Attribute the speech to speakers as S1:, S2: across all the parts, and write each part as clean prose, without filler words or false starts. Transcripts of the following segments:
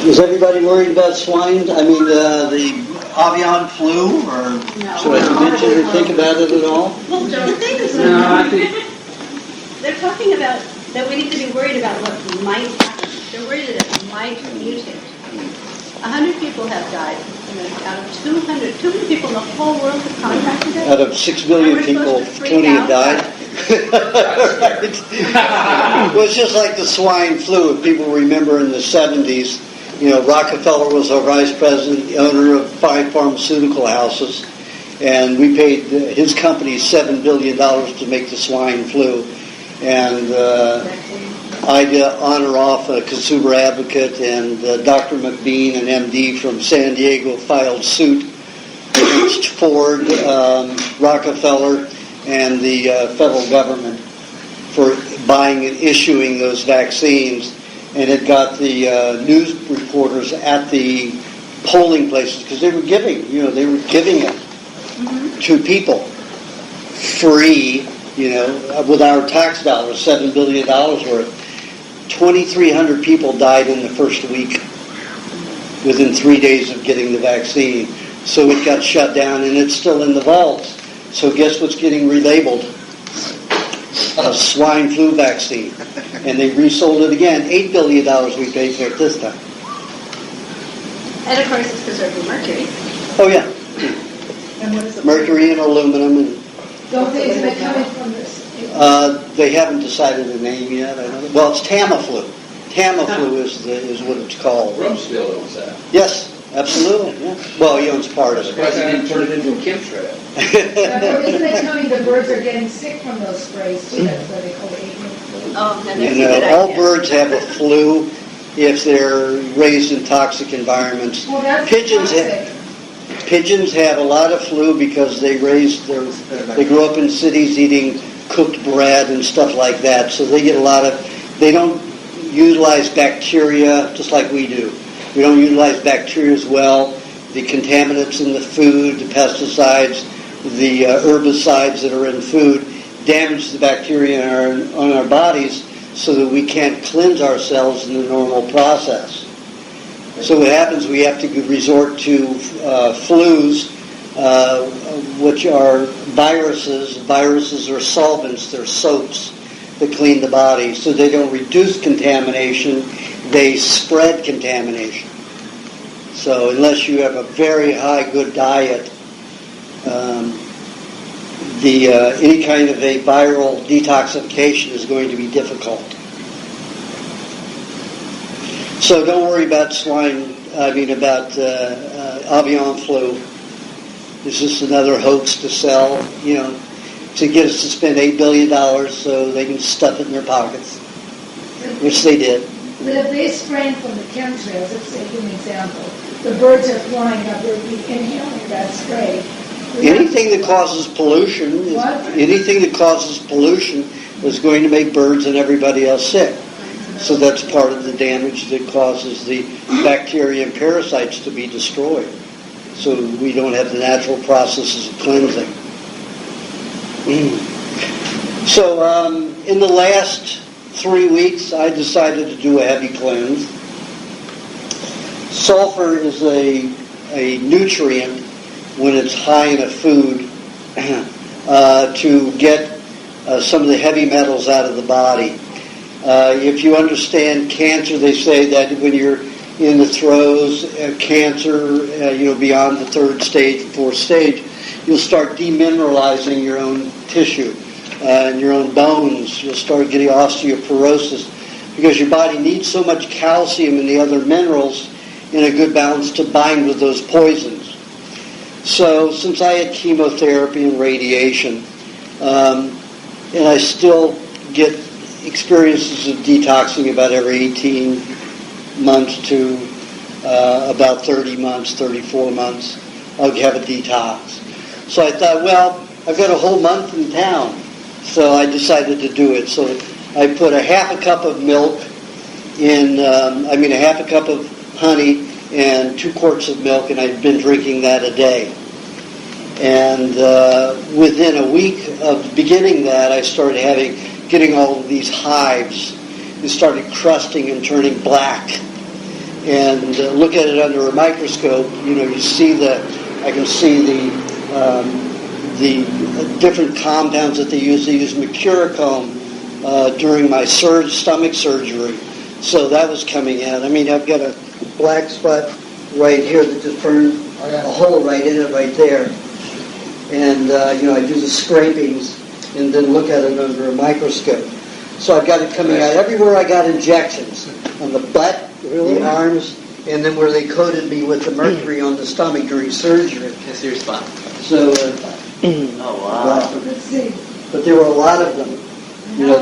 S1: Is everybody worried about swine? I mean, the avian flu, or should I mention or think about it at all?
S2: Well, the thing is, they're talking about that we need to be worried about what might happen. They're worried that it might mutate. 100 people have died. Out of 200 people in the whole world have contracted it.
S1: Out of 6 billion people, 20 have died. Well, it's just like the swine flu. If people remember in the 70s, Rockefeller was our vice president, the owner of 5 pharmaceutical houses, and we paid his company $7 billion to make the swine flu. And I'd honor off a consumer advocate, and Dr. McBean, an MD from San Diego, filed suit against Ford, Rockefeller, and the federal government for buying and issuing those vaccines. And it got the news reporters at the polling places, because they were giving it to people free, with our tax dollars, $7 billion worth. 2,300 people died in the first week within 3 days of getting the vaccine. So it got shut down, and it's still in the vaults. So guess what's getting relabeled? A swine flu vaccine. And they resold it again. $8 billion we paid for it this time.
S2: And of course, it's preserved with mercury.
S1: Oh, yeah.
S3: And what is it?
S1: Mercury and aluminum. And
S3: Don't they expect coming from this?
S1: they haven't decided a name yet. I don't know. Well, it's Tamiflu. Tamiflu is what it's called.
S4: Rumsfeld owns that.
S1: Yes, absolutely. Yeah. Well, he owns part of it.
S4: Surprised he didn't turn it into a chemtrail.
S3: Isn't it coming the birds are getting sick from those sprays too? That's why they call it avian flu.
S2: Oh, and that's a good
S1: all
S2: idea.
S1: birds have a flu if they're raised in toxic environments.
S3: Well, that's
S1: Pigeons have a lot of flu because they grow up in cities eating cooked bread and stuff like that. So they get they don't utilize bacteria just like we do. We don't utilize bacteria as well. The contaminants in the food, the pesticides, the herbicides that are in food damage the bacteria on our bodies so that we can't cleanse ourselves in the normal process. So what happens, we have to resort to flus, which are viruses. Viruses are solvents, they're soaps that clean the body. So they don't reduce contamination, they spread contamination. So unless you have a very high, good diet, any kind of a viral detoxification is going to be difficult. So don't worry about avian flu. It's just another hoax to sell, to get us to spend $8 billion so they can stuff it in their pockets, which they did.
S3: But if they spraying from the chemtrails, let's say, give an example, the birds are flying up, they're inhaling that spray.
S1: Anything that causes pollution is going to make birds and everybody else sick. So that's part of the damage that causes the bacteria and parasites to be destroyed. So we don't have the natural processes of cleansing. So in the last 3 weeks, I decided to do a heavy cleanse. Sulfur is a nutrient when it's high in a food to get some of the heavy metals out of the body. If you understand cancer, they say that when you're in the throes of cancer, beyond the 3rd stage, 4th stage, you'll start demineralizing your own tissue and your own bones. You'll start getting osteoporosis because your body needs so much calcium and the other minerals in a good balance to bind with those poisons. So since I had chemotherapy and radiation, and I still get experiences of detoxing about every 18 months to about 30 months, 34 months, I'll have a detox. So I thought, well, I've got a whole month in town, so I decided to do it. So I put a half a cup of milk a half a cup of honey and 2 quarts of milk, and I'd been drinking that a day. And within a week of beginning that, I started getting all of these hives. It started crusting and turning black. and look at it under a microscope, you see I can see the different compounds that they use. They use mercurochrome during my stomach surgery, so that was coming out. I mean, I've got a black spot right here that just burned a hole right in it right there, and I do the scrapings and then look at it under a microscope. So I've got it coming out everywhere. I got injections on the butt, the arms, and then where they coated me with the mercury on the stomach during surgery.
S5: That's your spot.
S1: So,
S5: Oh, wow.
S3: Let's see.
S1: but there were a lot of them.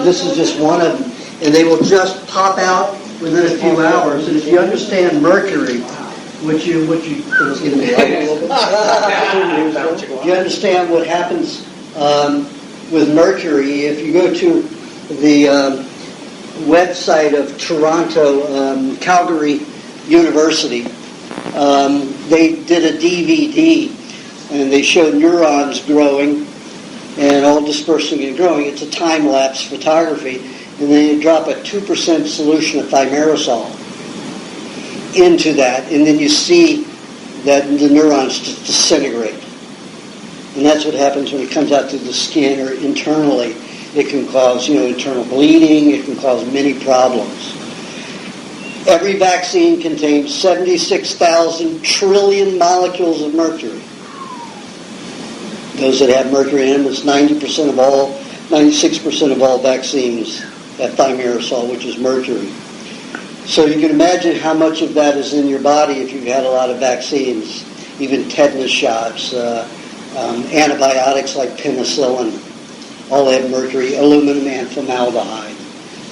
S1: This is just one of them, and they will just pop out within a few hours. And if you understand mercury, which you excuse me, if you understand what happens with mercury, if you go to the website of Toronto, Calgary University, they did a DVD, and they showed neurons growing and all dispersing and growing. It's a time-lapse photography, and they drop a 2% solution of thimerosal into that, and then you see that the neurons just disintegrate. And that's what happens when it comes out through the skin or internally. It can cause, internal bleeding. It can cause many problems. Every vaccine contains 76,000 trillion molecules of mercury. Those that have mercury in them, it's 96% of all vaccines have thimerosal, which is mercury. So you can imagine how much of that is in your body if you've had a lot of vaccines, even tetanus shots, antibiotics like penicillin. All have mercury, aluminum, and formaldehyde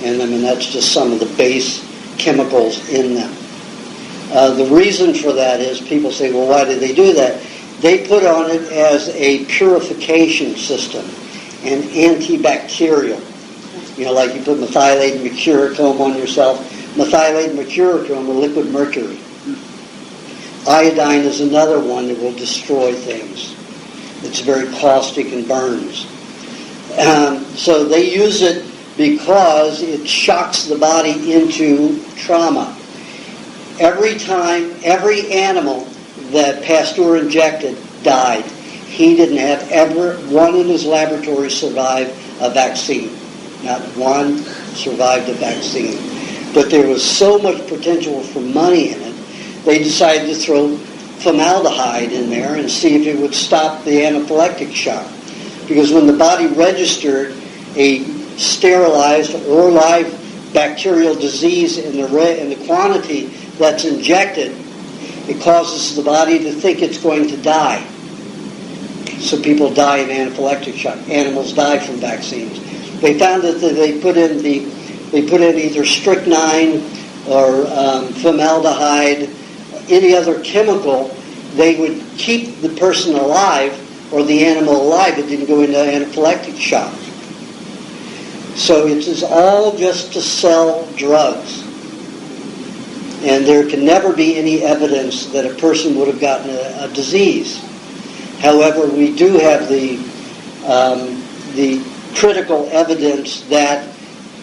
S1: in them, and that's just some of the base chemicals in them. The reason for that is people say, well, why did they do that? They put on it as a purification system and antibacterial. Like you put methylated mercurochrome on yourself. Methylated mercurochrome or liquid mercury. Iodine is another one that will destroy things. It's very caustic and burns. So they use it because it shocks the body into trauma. Every animal that Pasteur injected died. He didn't have ever one in his laboratory survive a vaccine. Not one survived a vaccine. But there was so much potential for money in it, they decided to throw formaldehyde in there and see if it would stop the anaphylactic shock. Because when the body registered a sterilized or live bacterial disease in the quantity that's injected, it causes the body to think it's going to die. So people die of anaphylactic shock. Animals die from vaccines. They found that they put in either strychnine or formaldehyde, any other chemical, they would keep the person alive or the animal alive. It didn't go into anaphylactic shock. So it is all just to sell drugs. And there can never be any evidence that a person would have gotten a disease. However, we do have the critical evidence that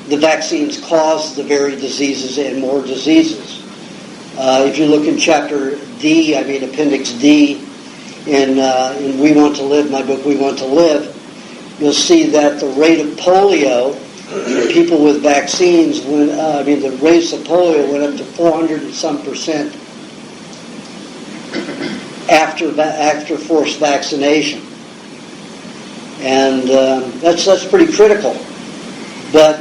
S1: the vaccines cause the very diseases and more diseases. If you look in chapter D, appendix D, in We Want to Live, my book We Want to Live, you'll see that the rate of polio in people with vaccines, the rate of polio went up to 400 and some percent after forced vaccination. And that's pretty critical. But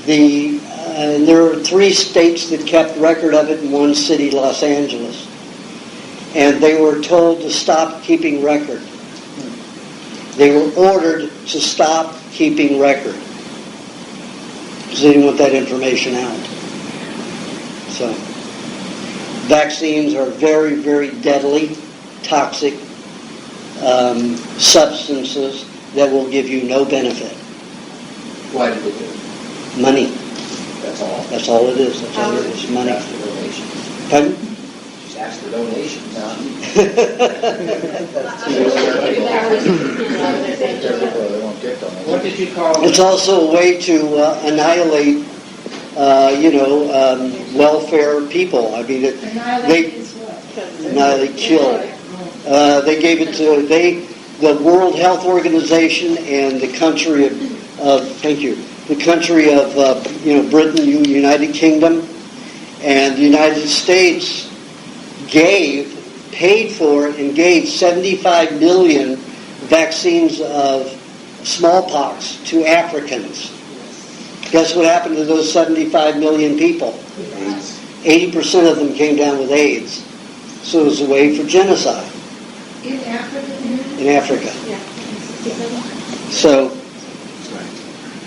S1: there are 3 states that kept record of it in one city, Los Angeles. And they were told to stop keeping record. They were ordered to stop keeping record because they didn't want that information out. So, vaccines are very, very deadly, toxic substances that will give you no benefit.
S4: Why did they do it?
S1: Money.
S4: That's all?
S1: That's all it is. That's all it is. Money.
S4: Ask for donations.
S1: Pardon?
S4: Just ask for donations. What did you call it?
S1: It's also a way to annihilate welfare people. I mean,
S3: Annihilate is what?
S1: annihilate, kill. They gave it to the World Health Organization and the country of the country of Britain, United Kingdom, and the United States paid for and gave 75 million vaccines of smallpox to Africans. Guess what happened to those 75 million people? 80% of them came down with AIDS. So it was a way for genocide.
S3: In Africa?
S1: In Africa.
S2: Yeah.
S1: So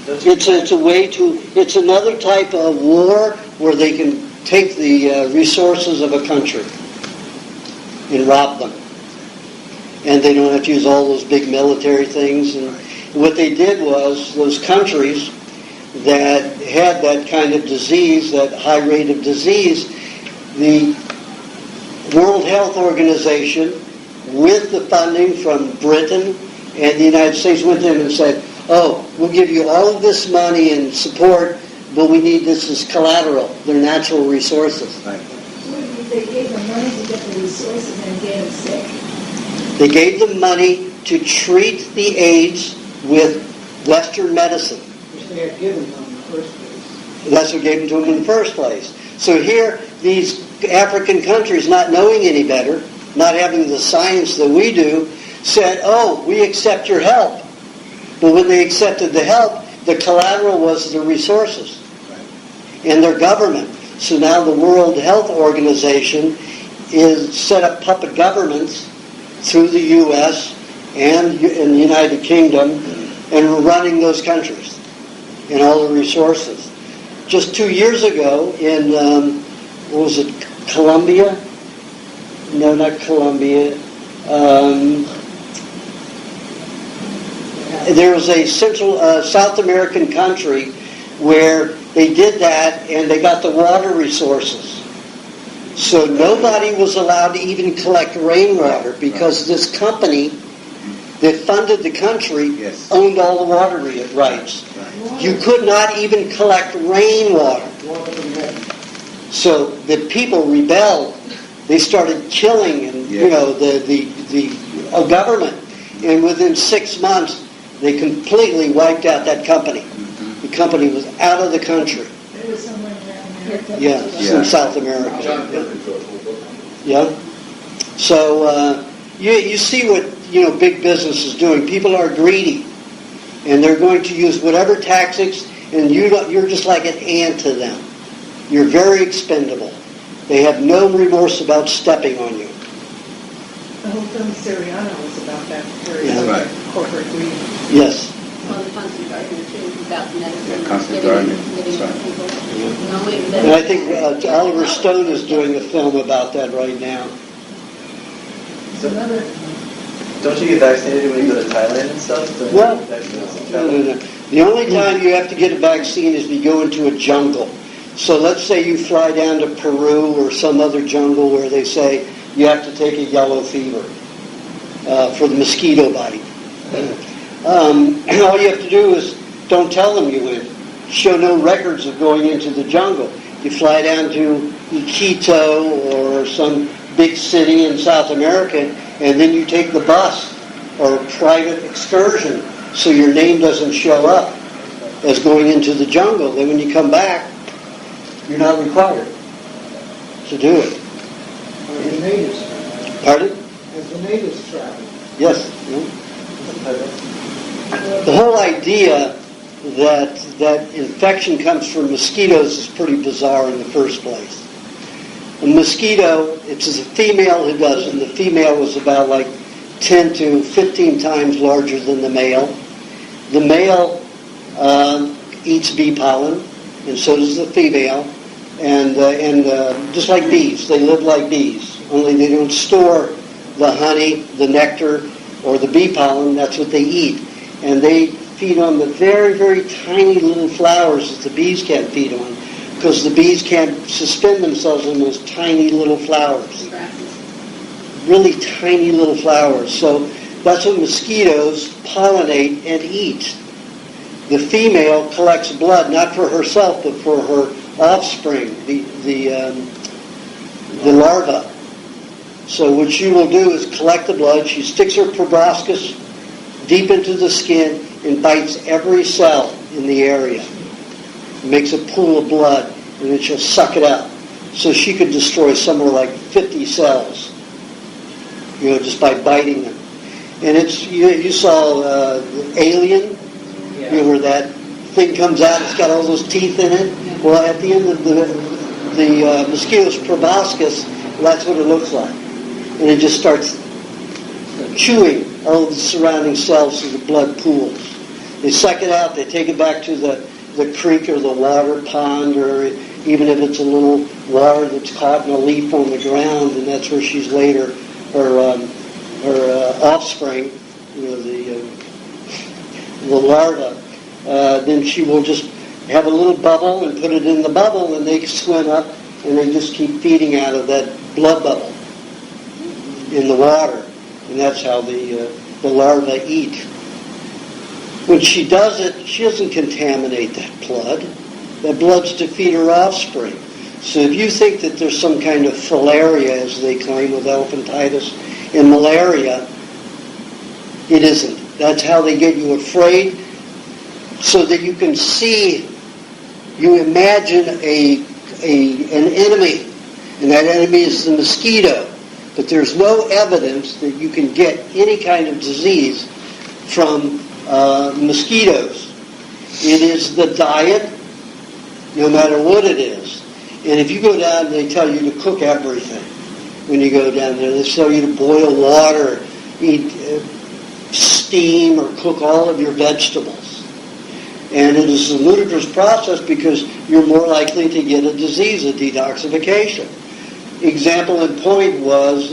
S1: it's a way it's another type of war where they can take the resources of a country and rob them. And they don't have to use all those big military things. And what they did was those countries that had that kind of disease, that high rate of disease, the World Health Organization, with the funding from Britain and the United States, went in and said, we'll give you all of this money and support, but we need this as collateral. They're natural resources.
S3: They gave them money to get the resources and get them sick.
S1: They gave them money to treat the AIDS with Western medicine.
S6: Which they had given them in the first place.
S1: That's what gave them to them in the first place. So here, these African countries, not knowing any better, not having the science that we do, said, we accept your help. But when they accepted the help, the collateral was the resources and their government. So now the World Health Organization is set up puppet governments through the U.S. and in the United Kingdom, and we're running those countries and all the resources. Just 2 years ago in, Colombia? No, not Colombia. There was a South American country where they did that and they got the water resources. So nobody was allowed to even collect rainwater because this company that funded the country owned all the water rights. You could not even collect rainwater. So the people rebelled. They started killing the government. And within 6 months, they completely wiped out that company. The company was out of the country.
S3: It was somewhere in America.
S1: In South America. Yeah. So you see what big business is doing. People are greedy, and they're going to use whatever tactics, and you're just like an ant to them. You're very expendable. They have no remorse about stepping on you.
S7: The whole film Syriana was about that very corporate greed.
S1: Yes.
S2: Well, the constant gardener too, about medicine,
S8: constant
S2: getting
S8: gardening.
S2: people.
S1: And I think Oliver Stone is doing a film about that right now.
S5: Don't you get vaccinated when you go to Thailand and stuff?
S1: No. The only time you have to get a vaccine is if you go into a jungle. So let's say you fly down to Peru or some other jungle where they say you have to take a yellow fever for the mosquito bite. All you have to do is don't tell them you went. Show no records of going into the jungle. You fly down to Quito or some big city in South America, and then you take the bus or a private excursion so your name doesn't show up as going into the jungle. Then when you come back, you're not required to do it.
S6: As the natives.
S1: Pardon?
S6: As the natives travel.
S1: Yes. The whole idea that infection comes from mosquitoes is pretty bizarre in the first place. A mosquito, it's a female who does it, and the female was about like 10 to 15 times larger than the male. The male eats bee pollen, and so does the female, and just like bees, they live like bees, only they don't store the honey, the nectar, or the bee pollen. That's what they eat. And they feed on the very, very tiny little flowers that the bees can't feed on, because the bees can't suspend themselves on those tiny little flowers. Really tiny little flowers. So that's what mosquitoes pollinate and eat. The female collects blood, not for herself, but for her offspring, the larva. So what she will do is collect the blood. She sticks her proboscis deep into the skin and bites every cell in the area. Makes a pool of blood, and then she'll suck it out. So she could destroy somewhere like 50 cells, just by biting them. And it's you saw Alien, where that thing comes out. It's got all those teeth in it. Well, at the end of the mosquito's proboscis, that's what it looks like, and it just starts chewing all of the surrounding cells as the blood pools. They suck it out. They take it back to the creek or the water pond, or even if it's a little water that's caught in a leaf on the ground, and that's where she's laid her offspring, the larva. Then she will just have a little bubble and put it in the bubble, and they swim up, and they just keep feeding out of that blood bubble in the water, and that's how the larvae eat. When she does it, she doesn't contaminate that blood. That blood's to feed her offspring. So if you think that there's some kind of filaria, as they claim, with elephantitis and malaria, it isn't. That's how they get you afraid, so that you can see, you imagine an enemy, and that enemy is the mosquito. But there's no evidence that you can get any kind of disease from mosquitoes. It is the diet, no matter what it is. And if you go down, they tell you to cook everything. When you go down there, they tell you to boil water, eat steam, or cook all of your vegetables. And it is a ludicrous process because you're more likely to get a disease, a detoxification. Example in point was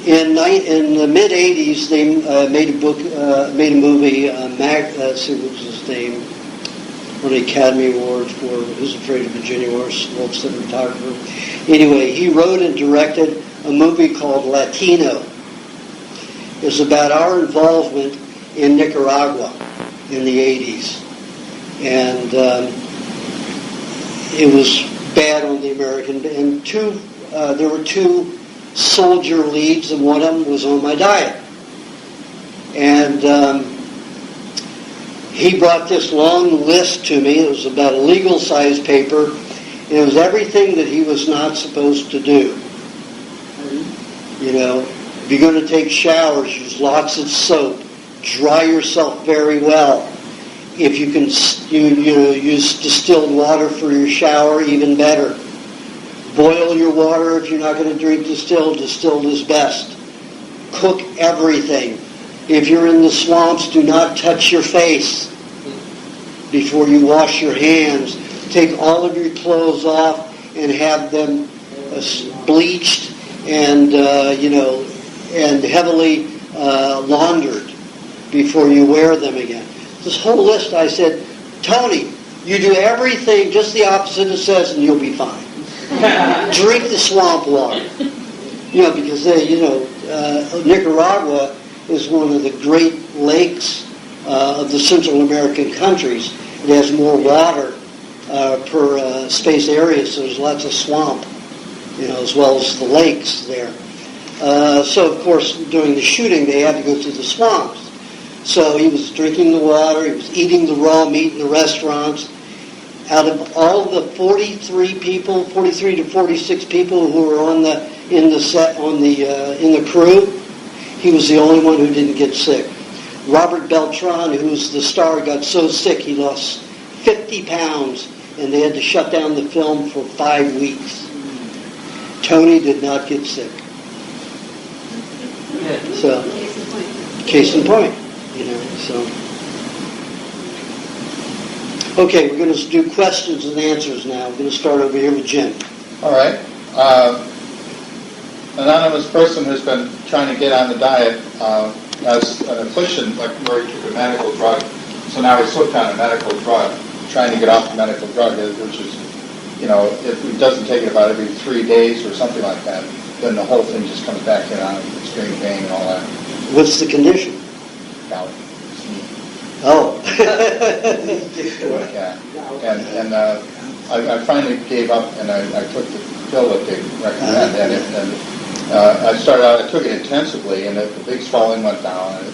S1: in the mid '80s they made a movie. Let's see, what was his name? Won the Academy Award for Who's Afraid of Virginia Woolf, cinematographer. Anyway, he wrote and directed a movie called Latino. It's about our involvement in Nicaragua in the '80s, and it was bad on the American. And there were two soldier leads, and one of them was on my diet. And he brought this long list to me. It was about a legal-sized paper. It was everything that he was not supposed to do. If you're going to take showers, use lots of soap. Dry yourself very well. If you can, use distilled water for your shower, even better. Boil your water if you're not going to drink distilled. Distilled is best. Cook everything. If you're in the swamps, do not touch your face before you wash your hands. Take all of your clothes off and have them bleached and and heavily laundered before you wear them again. This whole list, I said, Tony, you do everything just the opposite it says, and you'll be fine. Drink the swamp water, because Nicaragua is one of the great lakes of the Central American countries. It has more water per space area, so there's lots of swamp, as well as the lakes there. So, of course, during the shooting, they had to go through the swamps. So he was drinking the water, he was eating the raw meat in the restaurants. Out of all the 43 to 46 people who were in the crew, he was the only one who didn't get sick. Robert Beltran, who's the star, got so sick he lost 50 pounds, and they had to shut down the film for 5 weeks. Tony did not get sick. So, case in point. Okay, we're going to do questions and answers now. We're going to start over here with Jim.
S8: All right. Anonymous person who's been trying to get on the diet has an affliction, like where he took a medical drug. So now he's hooked on a medical drug, trying to get off the medical drug, which is, if he doesn't take it about every 3 days or something like that, then the whole thing just comes back in on extreme pain and all that.
S1: What's the condition?
S8: Gout.
S1: Oh.
S8: Yeah. And I finally gave up and I took the pill that they recommend, and I started out. I took it intensively, and the big swelling went down. And,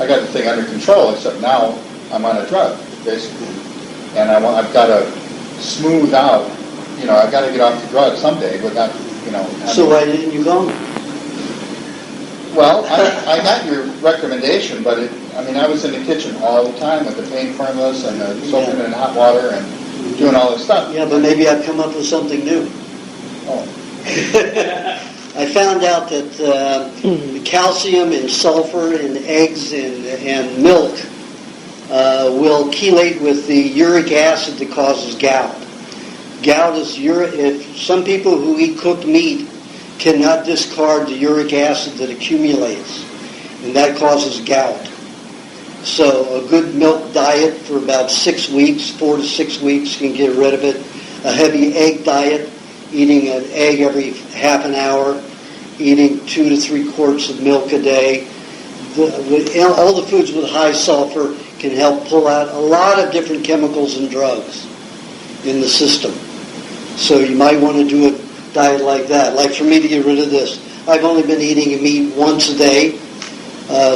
S8: I got the thing under control. Except now I'm on a drug, basically, and I've got to smooth out. I've got to get off the drug someday without,
S1: So why didn't you go?
S8: Well, I got your recommendation, but I was in the kitchen all the time with the pain formulas and soaking in hot water and doing all this stuff.
S1: Yeah, but maybe I've come up with something new.
S8: Oh.
S1: I found out that calcium and sulfur in eggs and milk will chelate with the uric acid that causes gout. Gout is if some people who eat cooked meat cannot discard the uric acid that accumulates, and that causes gout. So a good milk diet for about 6 weeks, 4 to 6 weeks, can get rid of it. A heavy egg diet, eating an egg every half an hour, eating 2 to 3 quarts of milk a day. All the foods with high sulfur can help pull out a lot of different chemicals and drugs in the system. So you might want to do a diet like that. Like for me to get rid of this, I've only been eating meat once a day,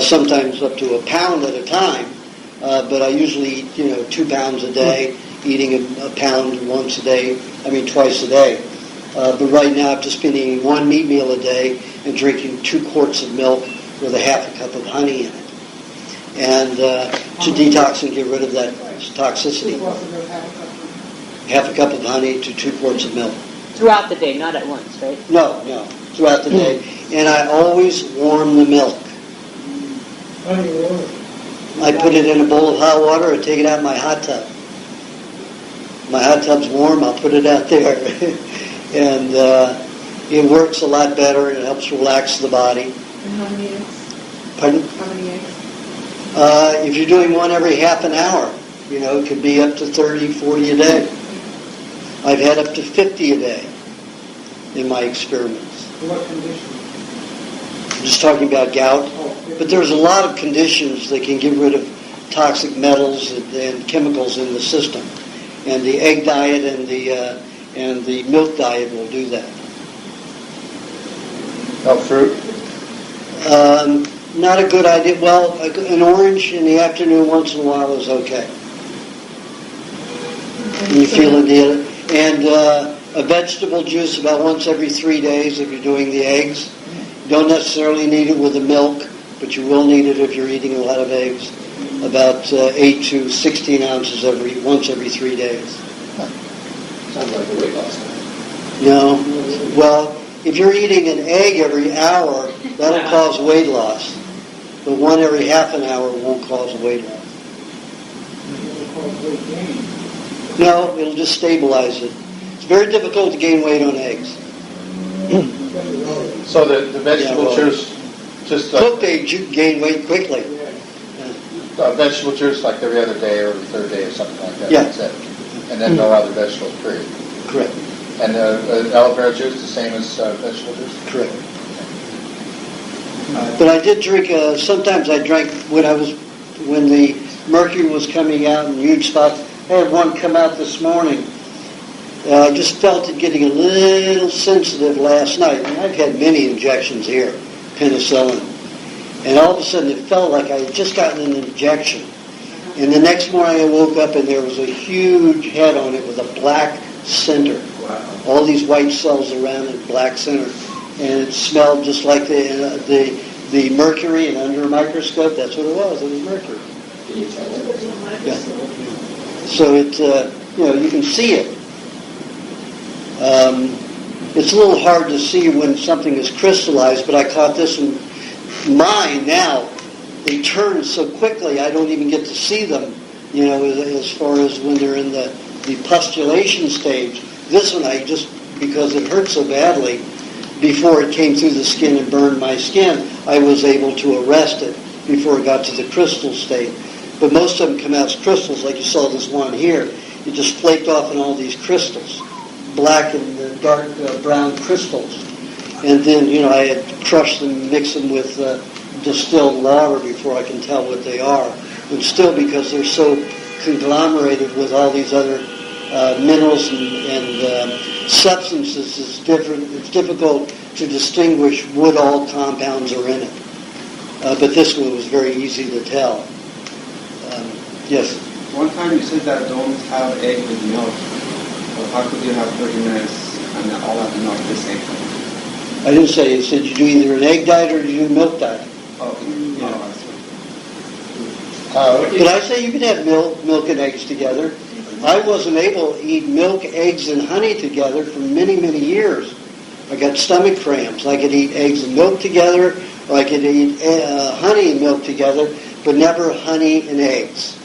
S1: sometimes up to a pound at a time, but I usually eat 2 pounds a day, eating a pound twice a day. But right now I've just been eating 1 meat meal a day and drinking 2 quarts of milk with a half a cup of honey in it, and to detox and get rid of that toxicity. Half a cup of honey to 2 quarts of milk.
S9: Throughout the day, not at once, right?
S1: No, throughout the day. And I always warm the milk.
S6: Honey water.
S1: I put it in a bowl of hot water and take it out in my hot tub. My hot tub's warm, I'll put it out there. And it works a lot better, and it helps relax the body.
S7: And how many eggs?
S1: Pardon?
S7: How many eggs?
S1: If you're doing one every half an hour, it could be up to 30, 40 a day. I've had up to 50 a day in my experiments.
S6: What condition?
S1: I'm just talking about gout. But there's a lot of conditions that can get rid of toxic metals and chemicals in the system. And the egg diet and the milk diet will do that.
S8: No fruit?
S1: Not a good idea. Well, an orange in the afternoon once in a while is okay. You feel it. And a vegetable juice about once every 3 days if you're doing the eggs. You don't necessarily need it with the milk, but you will need it if you're eating a lot of eggs. About 8 to 16 ounces once every 3 days.
S4: Sounds like a weight loss diet.
S1: No. Well, if you're eating an egg every hour, that'll cause weight loss. But one every half an hour won't cause weight loss.
S6: It's called weight gain.
S1: No, it'll just stabilize it. It's very difficult to gain weight on eggs.
S8: So the vegetable juice, just
S1: Cooked eggs, you can gain weight quickly.
S8: vegetable juice like every other day or every third day or something like that.
S1: Yeah.
S8: That's it. And then no other vegetables, period.
S1: Correct.
S8: And aloe vera juice, the same as vegetable juice?
S1: Correct. But I did drink, sometimes I drank when the mercury was coming out in huge spots. I had one come out this morning. I just felt it getting a little sensitive last night. And I've had many injections here, penicillin. And all of a sudden it felt like I had just gotten an injection. And the next morning I woke up and there was a huge head on it with a black center.
S4: Wow.
S1: All these white cells around it, black center. And it smelled just like the mercury, and under a microscope, that's what it was. It was mercury.
S4: Can you tell what?
S1: Yeah. So it, you can see it. It's a little hard to see when something is crystallized, but I caught this in mine now. They turn so quickly, I don't even get to see them, as far as when they're in the pustulation stage. This one, because it hurt so badly, before it came through the skin and burned my skin, I was able to arrest it before it got to the crystal state. But most of them come out as crystals, like you saw this one here. It just flaked off in all these crystals, black and dark brown crystals. And then, I had to crush them, mix them with distilled water before I can tell what they are. And still, because they're so conglomerated with all these other minerals and substances is different. It's difficult to distinguish what all compounds are in it. But this one was very easy to tell. Yes?
S10: One time you said that don't have egg with milk. Well, how could you have 30 minutes and all that milk at the same time?
S1: I didn't say. I said you do either an egg diet or you do a milk diet.
S10: Oh, yeah.
S1: But I say you can have milk and eggs together. I wasn't able to eat milk, eggs, and honey together for many, many years. I got stomach cramps. I could eat eggs and milk together, or I could eat honey and milk together, but never honey and eggs.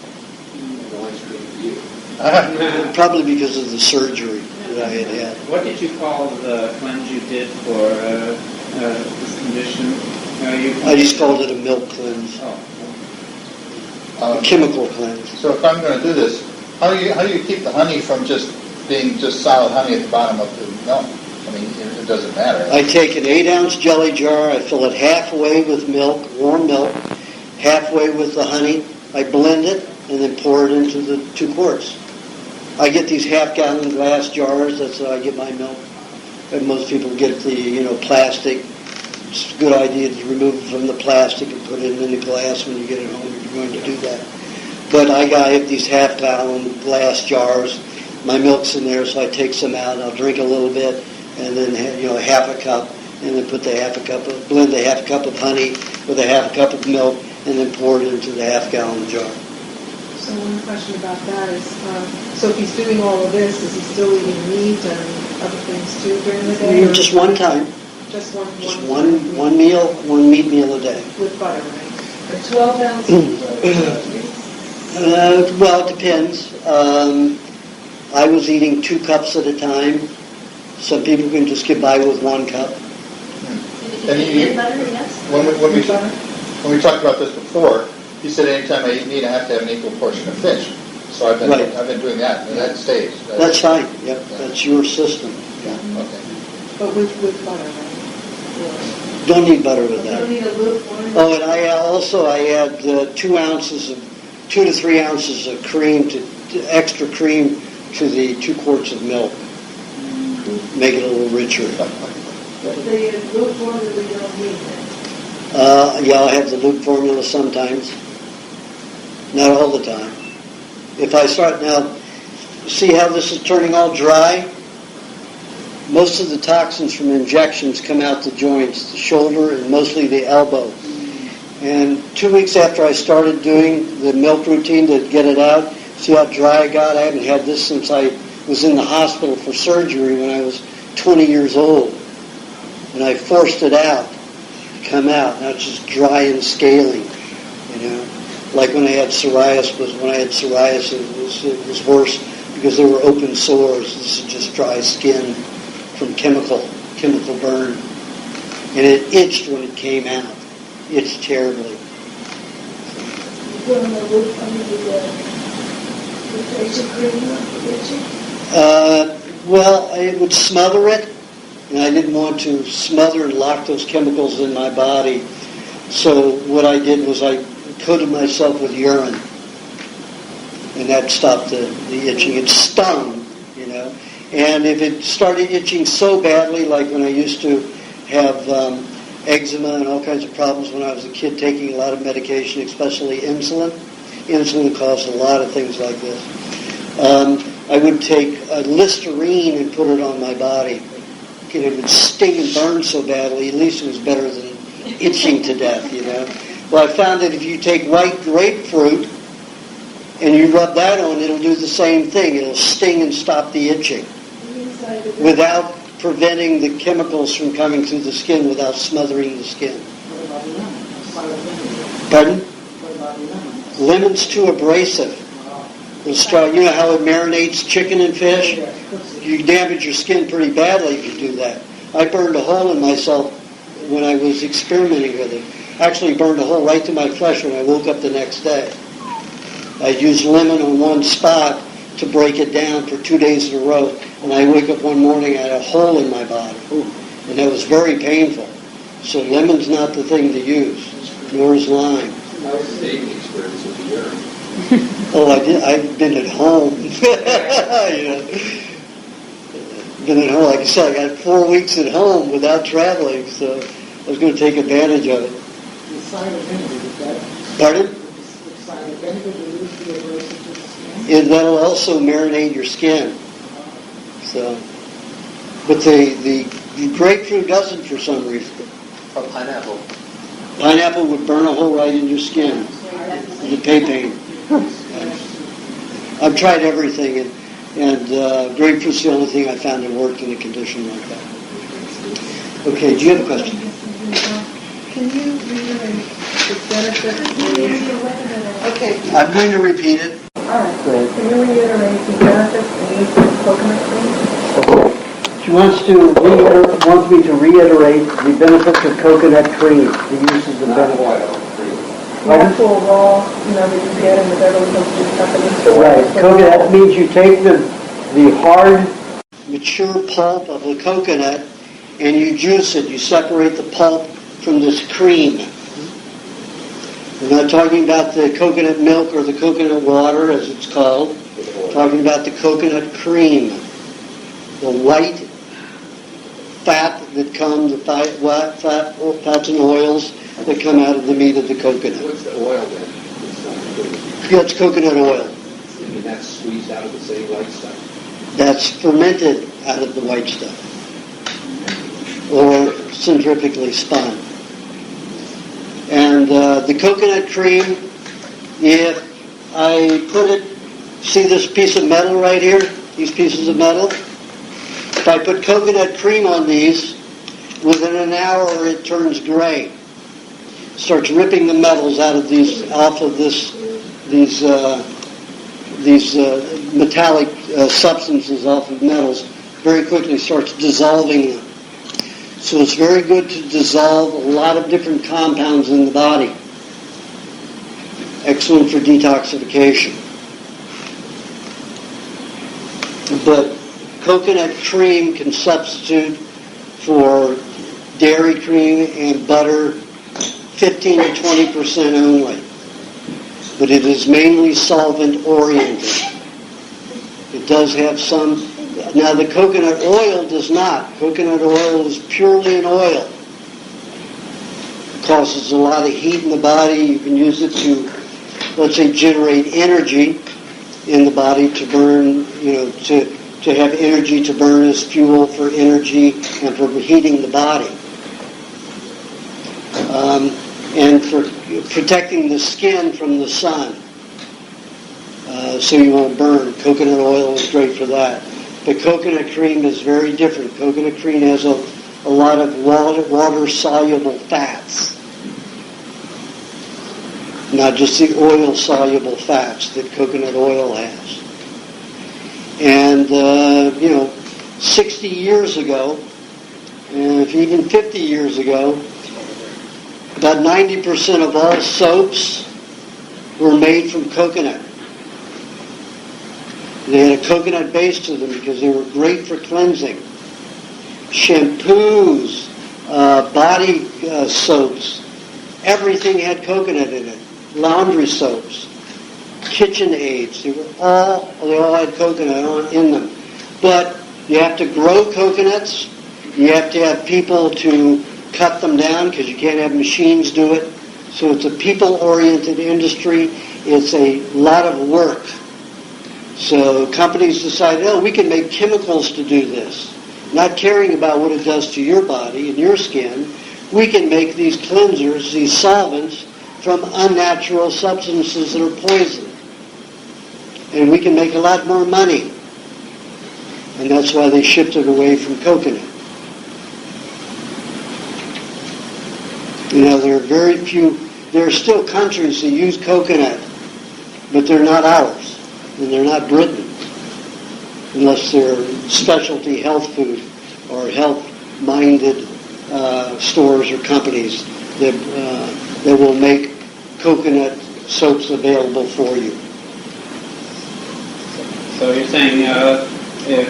S1: Probably because of the surgery that I had had.
S11: What did you call the cleanse you did for this condition?
S1: I just called it a milk cleanse, a chemical cleanse.
S8: So if I'm going to do this, how do you keep the honey from just being just solid honey at the bottom of the milk? I mean, it doesn't matter.
S1: I take an 8-ounce jelly jar, I fill it halfway with milk, warm milk, halfway with the honey. I blend it and then pour it into the 2 quarts. I get these half-gallon glass jars. That's how I get my milk. And most people get the plastic. It's a good idea to remove it from the plastic and put it in the glass when you get it home if you're going to do that. But I have these half-gallon glass jars. My milk's in there, so I take some out. I'll drink a little bit, and then half a cup, and then put blend the half cup of honey with a half a cup of milk, and then pour it into the half-gallon jar.
S7: So one question about that is, so if he's doing all of this, is he still eating meat and other things too during the day?
S1: Just one time.
S7: Just
S1: one meal, one meat meal a day.
S7: With butter, right?
S3: A 12 ounce.
S1: Well, it depends. I was eating 2 cups at a time. Some people can just get by with 1 cup.
S2: And butter, yes.
S8: When we talked about this before, you said anytime I eat meat, I have to have an equal portion of fish. So I've been doing that, and that stays.
S1: That's fine. Yep, that's your system.
S8: Yeah. Okay.
S7: But with butter, right?
S1: Don't need butter with that.
S3: Don't need a lukewarm.
S1: Oh, and I add 2 to 3 ounces of cream, extra cream to the 2 quarts of milk. Make it a little richer.
S3: The luke formula we don't need that.
S1: I'll have the Luke formula sometimes. Not all the time. If I start now, see how this is turning all dry? Most of the toxins from injections come out the joints, the shoulder, and mostly the elbow. And 2 weeks after I started doing the milk routine to get it out, see how dry I got? I haven't had this since I was in the hospital for surgery when I was 20 years old. And I forced it out, come out. Now it's just dry and scaly, Like when I had psoriasis, it was worse because there were open sores. This is just dry skin from chemical burn. And it itched when it came out. Itched terribly.
S3: You put on the luke the facial cream,
S1: Well, it would smother it, and I didn't want to smother and lock those chemicals in my body. So what I did was I coated myself with urine, and that stopped the itching. It stung, And if it started itching so badly, like when I used to have eczema and all kinds of problems when I was a kid, taking a lot of medication, especially insulin. Insulin caused a lot of things like this. I would take Listerine and put it on my body. And it would sting and burn so badly, at least it was better than itching to death, Well, I found that if you take white grapefruit and you rub that on, it'll do the same thing. It'll sting and stop the itching without preventing the chemicals from coming through the skin, without smothering the skin. Pardon? Lemon's too abrasive. It'll start, how it marinates chicken and fish? You damage your skin pretty badly if you do that. I burned a hole in myself when I was experimenting with it. Actually burned a hole right through my flesh when I woke up the next day. I used lemon on one spot to break it down for 2 days in a row. And I wake up one morning, I had a hole in my body. And that was very painful. So lemon's not the thing to use, nor is lime.
S4: How's the dating experience with the urine?
S1: Oh, I did. I've been at home. You know, been at home. Like I said, I got 4 weeks at home without traveling, so I was going to take advantage of it.
S6: The side of vinegar, is that,
S1: Pardon?
S6: the side of vinegar reduce the abrasive to the skin?
S1: And that'll also marinate your skin. So, but the grapefruit doesn't for some reason.
S5: From pineapple.
S1: Pineapple would burn a hole right in your skin. The pain. I've tried everything, and grapefruit's the only thing I found that worked in a condition like that. Okay, do you have a question?
S7: Can you reiterate the benefits? Okay.
S1: I'm going to repeat it.
S7: All right. Can you reiterate the benefits and use of coconut cream?
S1: She wants me to reiterate the benefits of coconut cream, the uses and benefits.
S7: The actual raw, that you get in the Beverly Hills Juice Company store.
S1: Right. Coconut means you take the hard, mature pulp of the coconut and you juice it. You separate the pulp from this cream. We're not talking about the coconut milk or the coconut water, as it's called. We're talking about the coconut cream. The white fat that comes, the fats and oils that come out of the meat of the coconut.
S4: What's the oil then? It's not food.
S1: That's coconut oil.
S4: And that's squeezed out of the same white stuff.
S1: That's fermented out of the white stuff, or centrifugally spun. And the coconut cream, if I put it, see this piece of metal right here? These pieces of metal? If I put coconut cream on these, within an hour it turns gray. Starts ripping the metals out of these, off of these metallic substances off of metals. Very quickly starts dissolving them. So it's very good to dissolve a lot of different compounds in the body. Excellent for detoxification. But coconut cream can substitute for dairy cream and butter 15 to 20% only. But it is mainly solvent oriented. It does have some. Now the coconut oil does not. Coconut oil is purely an oil. It causes a lot of heat in the body. You can use it to, let's say, generate energy in the body to burn, to have energy to burn as fuel for energy and for heating the body. And for protecting the skin from the sun, so you won't burn. Coconut oil is great for that. But coconut cream is very different. Coconut cream has a lot of water-soluble fats, not just the oil-soluble fats that coconut oil has. And, 60 years ago, and even 50 years ago, about 90% of all soaps were made from coconut. They had a coconut base to them because they were great for cleansing. Shampoos, body soaps, everything had coconut in it. Laundry soaps, kitchen aids, they all had coconut in them. But you have to grow coconuts. You have to have people to cut them down because you can't have machines do it. So it's a people-oriented industry. It's a lot of work. So companies decided, we can make chemicals to do this. Not caring about what it does to your body and your skin, we can make these cleansers, these solvents, from unnatural substances that are poison. And we can make a lot more money. And that's why they shifted away from coconut. There are very few, there are still countries that use coconut, but they're not ours, and they're not Britain, unless they're specialty health food or health-minded stores or companies that will make coconut soaps available for you.
S11: So you're saying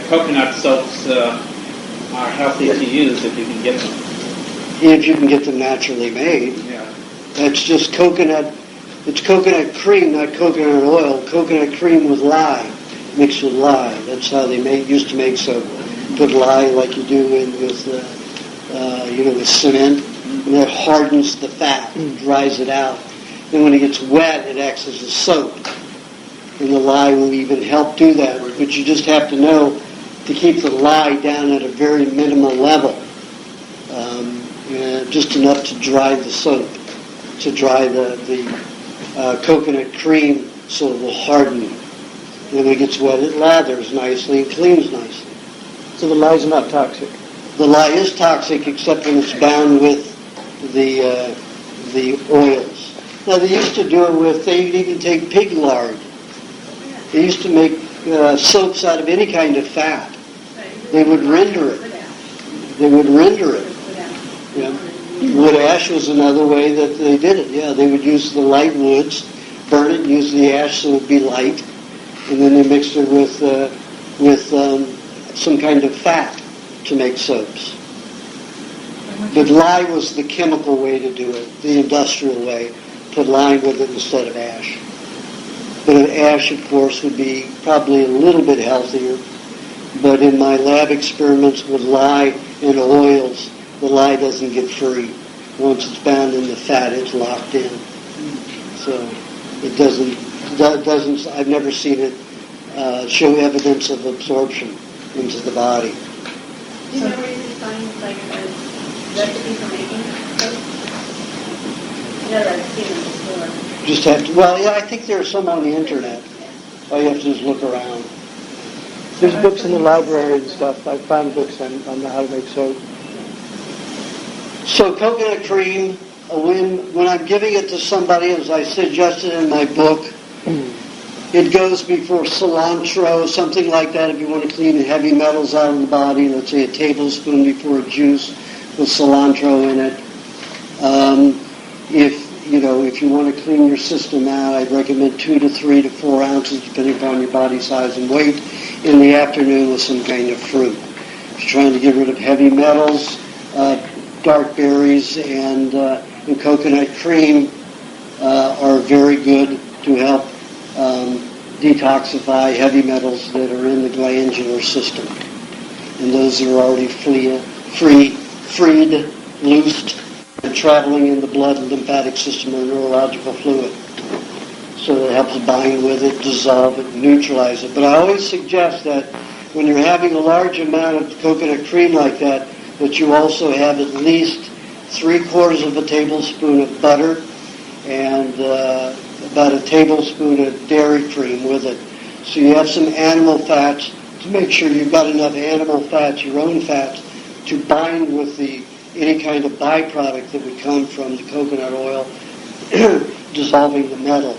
S11: coconut soaps are healthy to use if you can get them?
S1: If you can get them naturally made.
S11: Yeah.
S1: That's just coconut It's coconut cream, not coconut oil. Coconut cream with lye, mixed with lye. That's how they used to make soap. Put lye like you do with cement, and that hardens the fat and dries it out. Then when it gets wet, it acts as a soap. And the lye will even help do that. But you just have to know to keep the lye down at a very minimal level. Just enough to dry the soap, to dry the coconut cream so it will harden. And when it gets wet, it lathers nicely and cleans nicely.
S6: So the lye's not toxic?
S1: The lye is toxic except when it's bound with the oils. Now they used to do it with, they'd even take pig lard. They used to make soaps out of any kind of fat. They would render it. Yeah. Wood ash was another way that they did it. Yeah, they would use the light woods, burn it, use the ash so it would be light, and then they mixed it with some kind of fat to make soaps. But lye was the chemical way to do it, the industrial way. Put lime with it instead of ash. But ash, of course, would be probably a little bit healthier. But in my lab experiments with lye and oils, the lye doesn't get free. Once it's bound in the fat, it's locked in. So it doesn't. I've never seen it show evidence of absorption into the body.
S2: Do you know where you can find like a recipe for making soap? No, I've seen them before.
S1: Just have to. Well, yeah, I think there's some on the internet. All you have to do is look around.
S6: There's books in the library and stuff. I found books on how to make soap.
S1: So coconut cream, when I'm giving it to somebody, as I suggested in my book, it goes before cilantro, something like that. If you want to clean the heavy metals out of the body, let's say a tablespoon before a juice with cilantro in it. If you want to clean your system out, I'd recommend 2 to 3 to 4 ounces, depending upon your body size and weight, in the afternoon with some kind of fruit. If you're trying to get rid of heavy metals, dark berries and coconut cream are very good to help detoxify heavy metals that are in the glandular system. And those are already freed, loosed, and traveling in the blood and lymphatic system or neurological fluid. So it helps bind with it, dissolve it, neutralize it. But I always suggest that when you're having a large amount of coconut cream like that you also have at least 3/4 of a tablespoon of butter and about a tablespoon of dairy cream with it. So you have some animal fats to make sure you've got enough animal fats, your own fats, to bind with any kind of byproduct that would come from the coconut oil dissolving the metal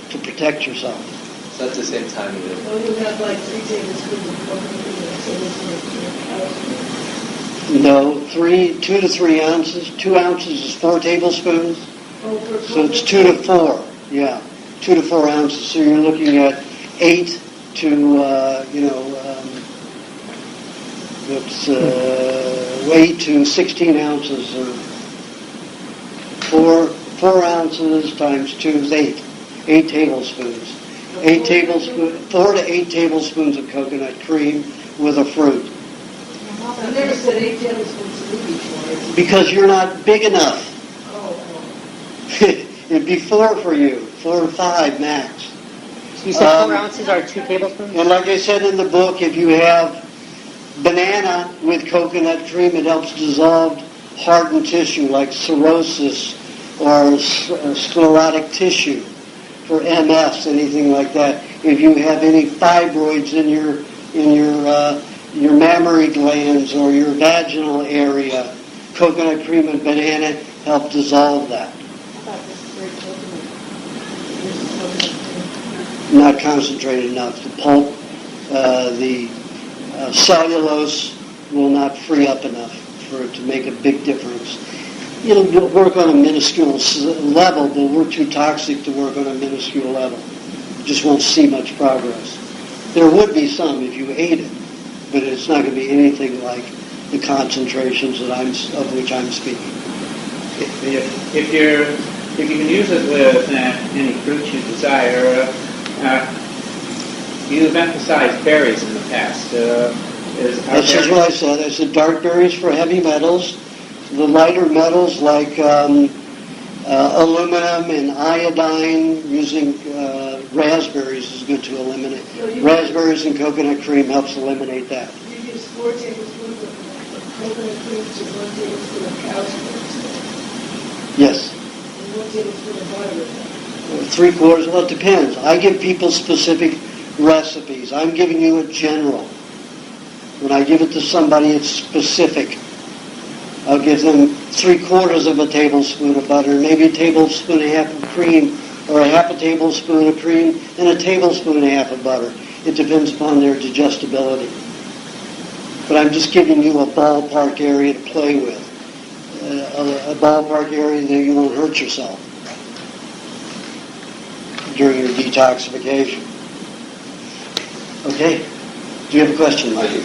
S1: to protect yourself.
S5: So that's the same time you do it.
S3: So you have like 3 tablespoons of coconut.
S1: No, 2 to 3 ounces. 2 ounces is 4 tablespoons. So it's 2 to 4. Yeah, 2 to 4 ounces. So you're looking at 8 to 8 to 16 ounces, or 4 ounces times 2 is 8. 8 tablespoons. 4 to 8 tablespoons of coconut cream with a fruit.
S3: I never said 8 tablespoons of food before.
S1: Because you're not big enough. It'd be 4 for you, 4 or 5 max.
S9: So you said 4 ounces are 2 tablespoons?
S1: And like I said in the book, if you have banana with coconut cream, it helps dissolve hardened tissue like cirrhosis or sclerotic tissue for MS, anything like that. If you have any fibroids in your mammary glands or your vaginal area, coconut cream and banana help dissolve that. Not concentrated enough. The pulp, the cellulose will not free up enough for it to make a big difference. It'll work on a minuscule level, but we're too toxic to work on a minuscule level. You just won't see much progress. There would be some if you ate it, but it's not going to be anything like the concentrations of which I'm speaking.
S11: If you're you can use it with any fruit you desire. You've emphasized berries in the past.
S1: That's just what I said. I said dark berries for heavy metals. The lighter metals like aluminum and iodine, using raspberries is good to eliminate. Raspberries and coconut cream helps eliminate that.
S3: You use 4 tablespoons of coconut cream to 1 tablespoon of cow's milk.
S1: Yes.
S3: And 1 tablespoon of butter.
S1: 3/4, well, it depends. I give people specific recipes. I'm giving you a general. When I give it to somebody, it's specific. I'll give them 3/4 of a tablespoon of butter, maybe a tablespoon and a half of cream, or a half a tablespoon of cream, and a tablespoon and a half of butter. It depends upon their digestibility. But I'm just giving you a ballpark area to play with. A ballpark area that you won't hurt yourself during your detoxification. Okay? Do you have a question, Mike?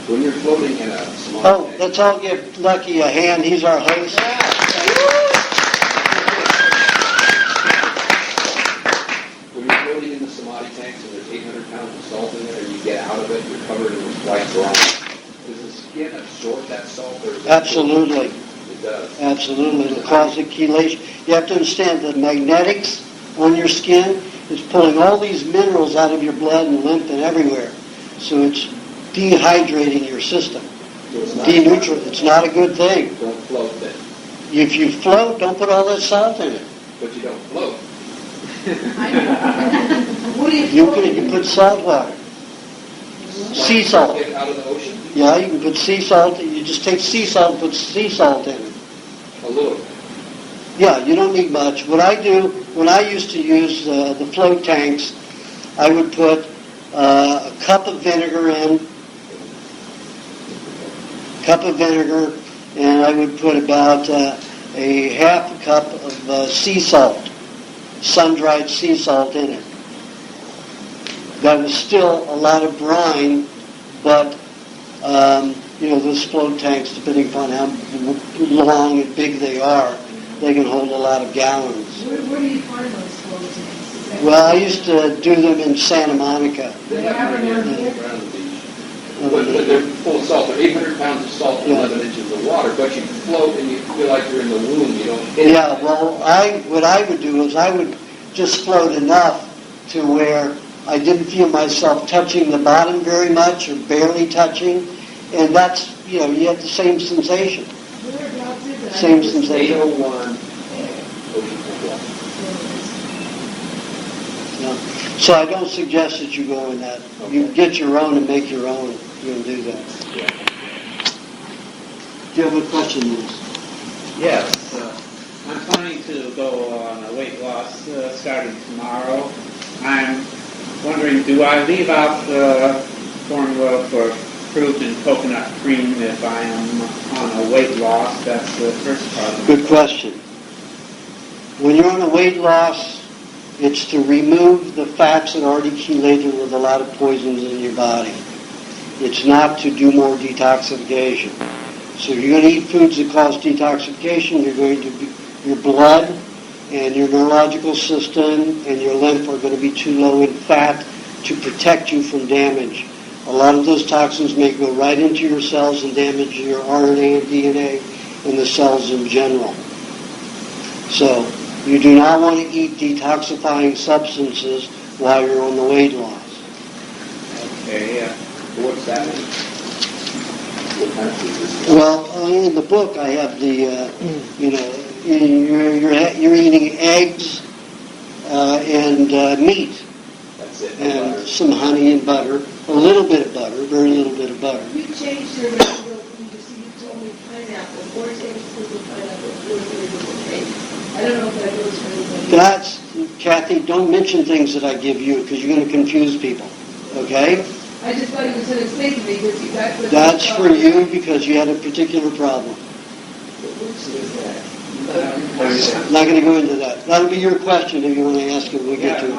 S4: When you're floating in a small tank,
S1: Let's all give Lucky a hand. He's our host.
S4: when you're floating in the samadhi tanks and there's 800 pounds of salt in there and you get out of it, you're covered in this white brine. Does the skin absorb that salt? Or is it
S1: Absolutely.
S4: It does.
S1: Absolutely. It'll cause a chelation. You have to understand the magnetics on your skin is pulling all these minerals out of your blood and lymph and everywhere. So it's dehydrating your system.
S4: So it's not
S1: It's not a good thing.
S4: Don't float then.
S1: If you float, don't put all that salt in it.
S4: But you don't float.
S3: What do you
S1: You put salt water. Sea salt.
S4: Get out of the ocean?
S1: Yeah, you can put sea salt. You just take sea salt and put sea salt in it.
S4: A little.
S1: Yeah, you don't need much. What I do, when I used to use the float tanks, I would put a cup of vinegar in, and I would put about a half a cup of sea salt, sun-dried sea salt in it. That was still a lot of brine, but those float tanks, depending upon how long and big they are, they can hold a lot of gallons.
S3: Where do you find those float tanks?
S1: Well, I used to do them in Santa Monica.
S4: They have them around the beach. When they're full of salt, they're 800 pounds of salt and 11 inches of water, but you float and you feel like you're in the womb. You don't hit
S1: Yeah, well, what I would do is I would just float enough to where I didn't feel myself touching the bottom very much or barely touching, and that's, you have the same sensation.
S3: Whereabouts is it?
S1: Same sensation.
S4: 801 Ocean
S1: Yeah. So I don't suggest that you go in that. You get your own and make your own. You'll do that.
S4: Yeah.
S1: Do you have a question, Liz?
S11: Yes. I'm planning to go on a weight loss starting tomorrow. I'm wondering, do I leave out corn oil for fruit and coconut cream if I am on a weight loss? That's the first part.
S1: Good question. When you're on a weight loss, it's to remove the fats that are already chelated with a lot of poisons in your body. It's not to do more detoxification. So if you're going to eat foods that cause detoxification, your blood and your neurological system and your lymph are going to be too low in fat to protect you from damage. A lot of those toxins may go right into your cells and damage your RNA and DNA and the cells in general. So you do not want to eat detoxifying substances while you're on the weight loss.
S11: Okay,
S4: What's that mean? What kind of food is this?
S1: Well, in the book I have the, you're eating eggs and meat
S4: That's it.
S1: and some honey and butter, a little bit of butter, very little bit of butter.
S3: You changed your ratio. You told me pineapple, 4 tablespoons of pineapple, 4 tablespoons of cake. I don't know if that goes for anybody.
S1: Kathy, don't mention things that I give you because you're going to confuse people. Okay?
S3: I just thought you was going to explain to me because you got...
S1: That's for you because you had a particular problem.
S3: Which is that?
S1: I'm not going to go into that. That'll be your question if you want to ask it when we get to it.
S11: I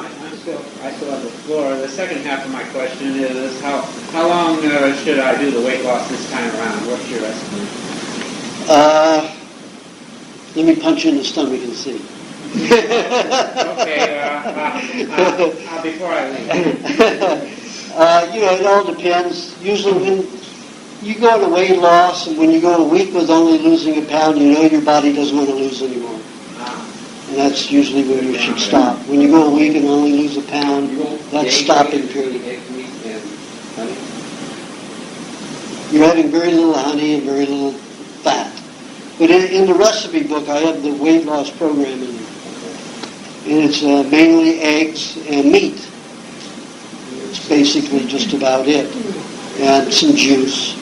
S11: still have the floor. The second half of my question is how long should I do the weight loss this time around? What's your estimate?
S1: Let me punch you in the stomach and see.
S11: Before I leave.
S1: It all depends. Usually when you go to weight loss and when you go a week with only losing a pound, you know your body doesn't want to lose anymore. And that's usually when you should stop. When you go a week and only lose a pound, that's stopping period. You're having very little honey and very little fat. But in the recipe book, I have the weight loss program in there. And it's mainly eggs and meat. It's basically just about it. And some juice.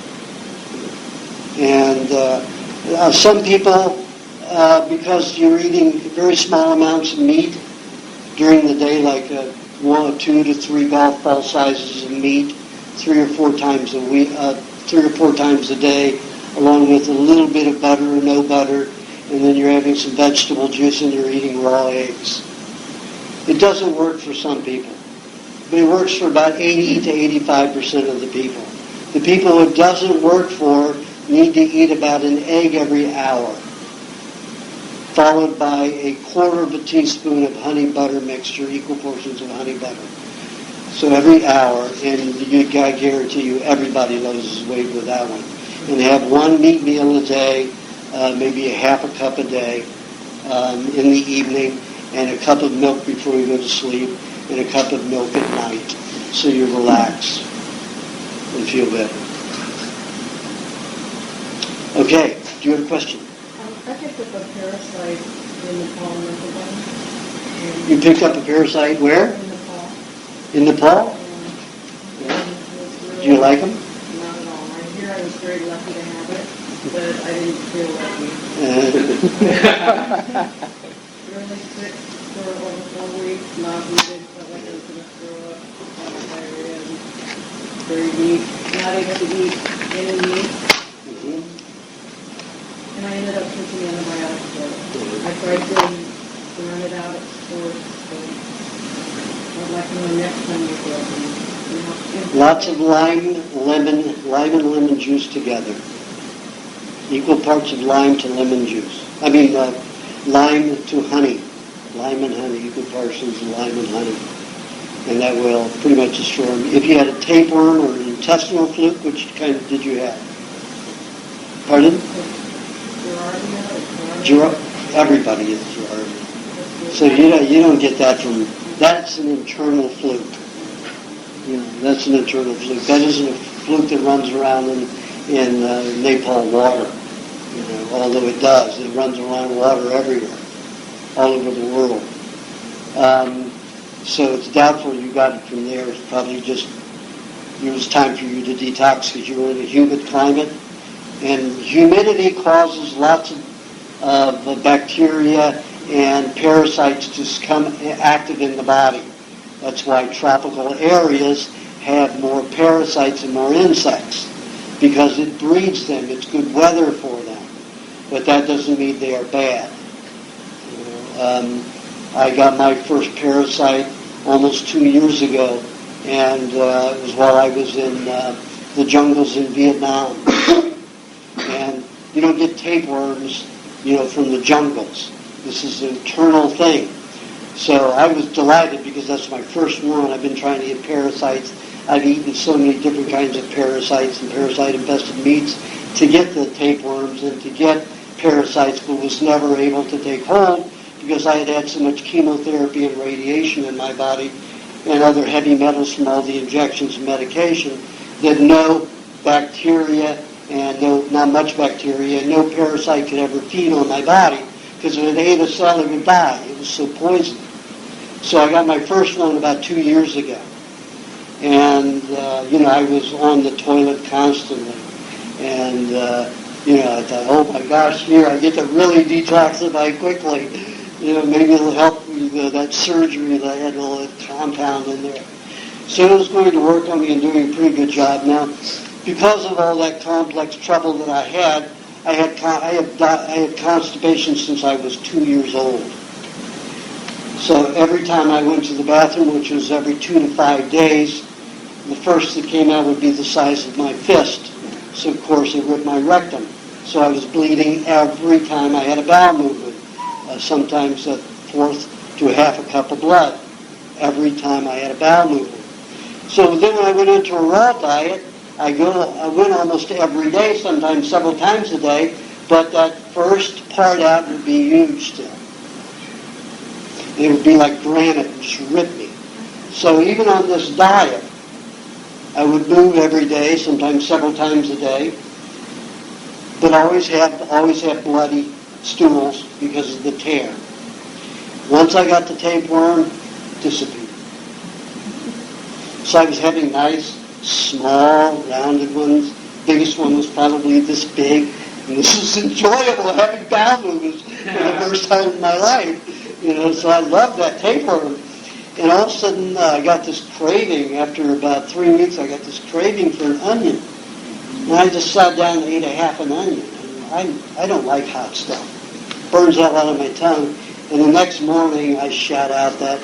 S1: And some people, because you're eating very small amounts of meat during the day, like 2 to 3 golf ball sizes of meat, 3 or 4 times a week, 3 or 4 times a day, along with a little bit of butter or no butter, and then you're having some vegetable juice and you're eating raw eggs. It doesn't work for some people, but it works for about 80 to 85% of the people. The people it doesn't work for need to eat about an egg every hour, followed by a quarter of a teaspoon of honey butter mixture, equal portions of honey butter. So every hour, and I guarantee you everybody loses weight with that one. And have one meat meal a day, maybe a half a cup a day in the evening, and a cup of milk before you go to sleep, and a cup of milk at night, so you relax and feel better. Okay, do you have a question?
S7: I picked up a parasite in Nepal.
S1: You picked up a parasite where?
S7: In Nepal.
S1: In Nepal? Do you like them?
S7: Not at all. I hear I was very lucky to have it, but I didn't feel lucky. Really sick for over 4 weeks, nauseated, felt like I was going to throw up, diarrhea, and very weak, not able to eat any meat. And I ended up taking antibiotics for it. I tried to run it out at stores, but I'd like to know next time you go.
S1: Lots of lime and lemon juice together. Equal parts of lime to lemon juice. Lime to honey. Lime and honey, equal portions of lime and honey. And that will pretty much destroy them. If you had a tapeworm or an intestinal fluke, which kind of did you have? Pardon? Everybody is Gerardia. So you don't get that from, that's an internal fluke. That's an internal fluke. That isn't a fluke that runs around in Nepal water. Although it does. It runs around water everywhere, all over the world. So it's doubtful you got it from there. It's probably just, it was time for you to detox because you were in a humid climate. And humidity causes lots of bacteria and parasites to become active in the body. That's why tropical areas have more parasites and more insects, because it breeds them. It's good weather for them. But that doesn't mean they are bad. I got my first parasite almost 2 years ago, and it was while I was in the jungles in Vietnam. And you don't get tapeworms, from the jungles. This is an internal thing. So I was delighted because that's my first one. I've been trying to get parasites. I've eaten so many different kinds of parasites and parasite-infested meats to get the tapeworms and to get parasites, but was never able to take hold because I had had so much chemotherapy and radiation in my body and other heavy metals from all the injections and medication that no bacteria and not much bacteria and no parasite could ever feed on my body, because if it ate a cell, it would die. It was so poisoned. So I got my first one about 2 years ago. And, I was on the toilet constantly. And, I thought, oh my gosh, here, I get to really detoxify quickly. Maybe it'll help with that surgery that I had all that compound in there. So it was going to work on me and doing a pretty good job. Now, because of all that complex trouble that I had constipation since I was 2 years old. So every time I went to the bathroom, which was every 2 to 5 days, the first that came out would be the size of my fist. So of course it ripped my rectum. So I was bleeding every time I had a bowel movement. Sometimes fourth to a half a cup of blood every time I had a bowel movement. So then when I went into a raw diet, I went almost every day, sometimes several times a day, but that first part out would be huge still. It would be like granite and just rip me. So even on this diet, I would move every day, sometimes several times a day, but always have bloody stools because of the tear. Once I got the tapeworm, it disappeared. So I was having nice, small, rounded ones. Biggest one was probably this big, and this was enjoyable, having bowel movements for the first time in my life. So I loved that tapeworm. And all of a sudden, I got this craving. After about 3 weeks, I got this craving for an onion. And I just sat down and ate a half an onion. I don't like hot stuff. Burns out of my tongue. And the next morning, I shot out that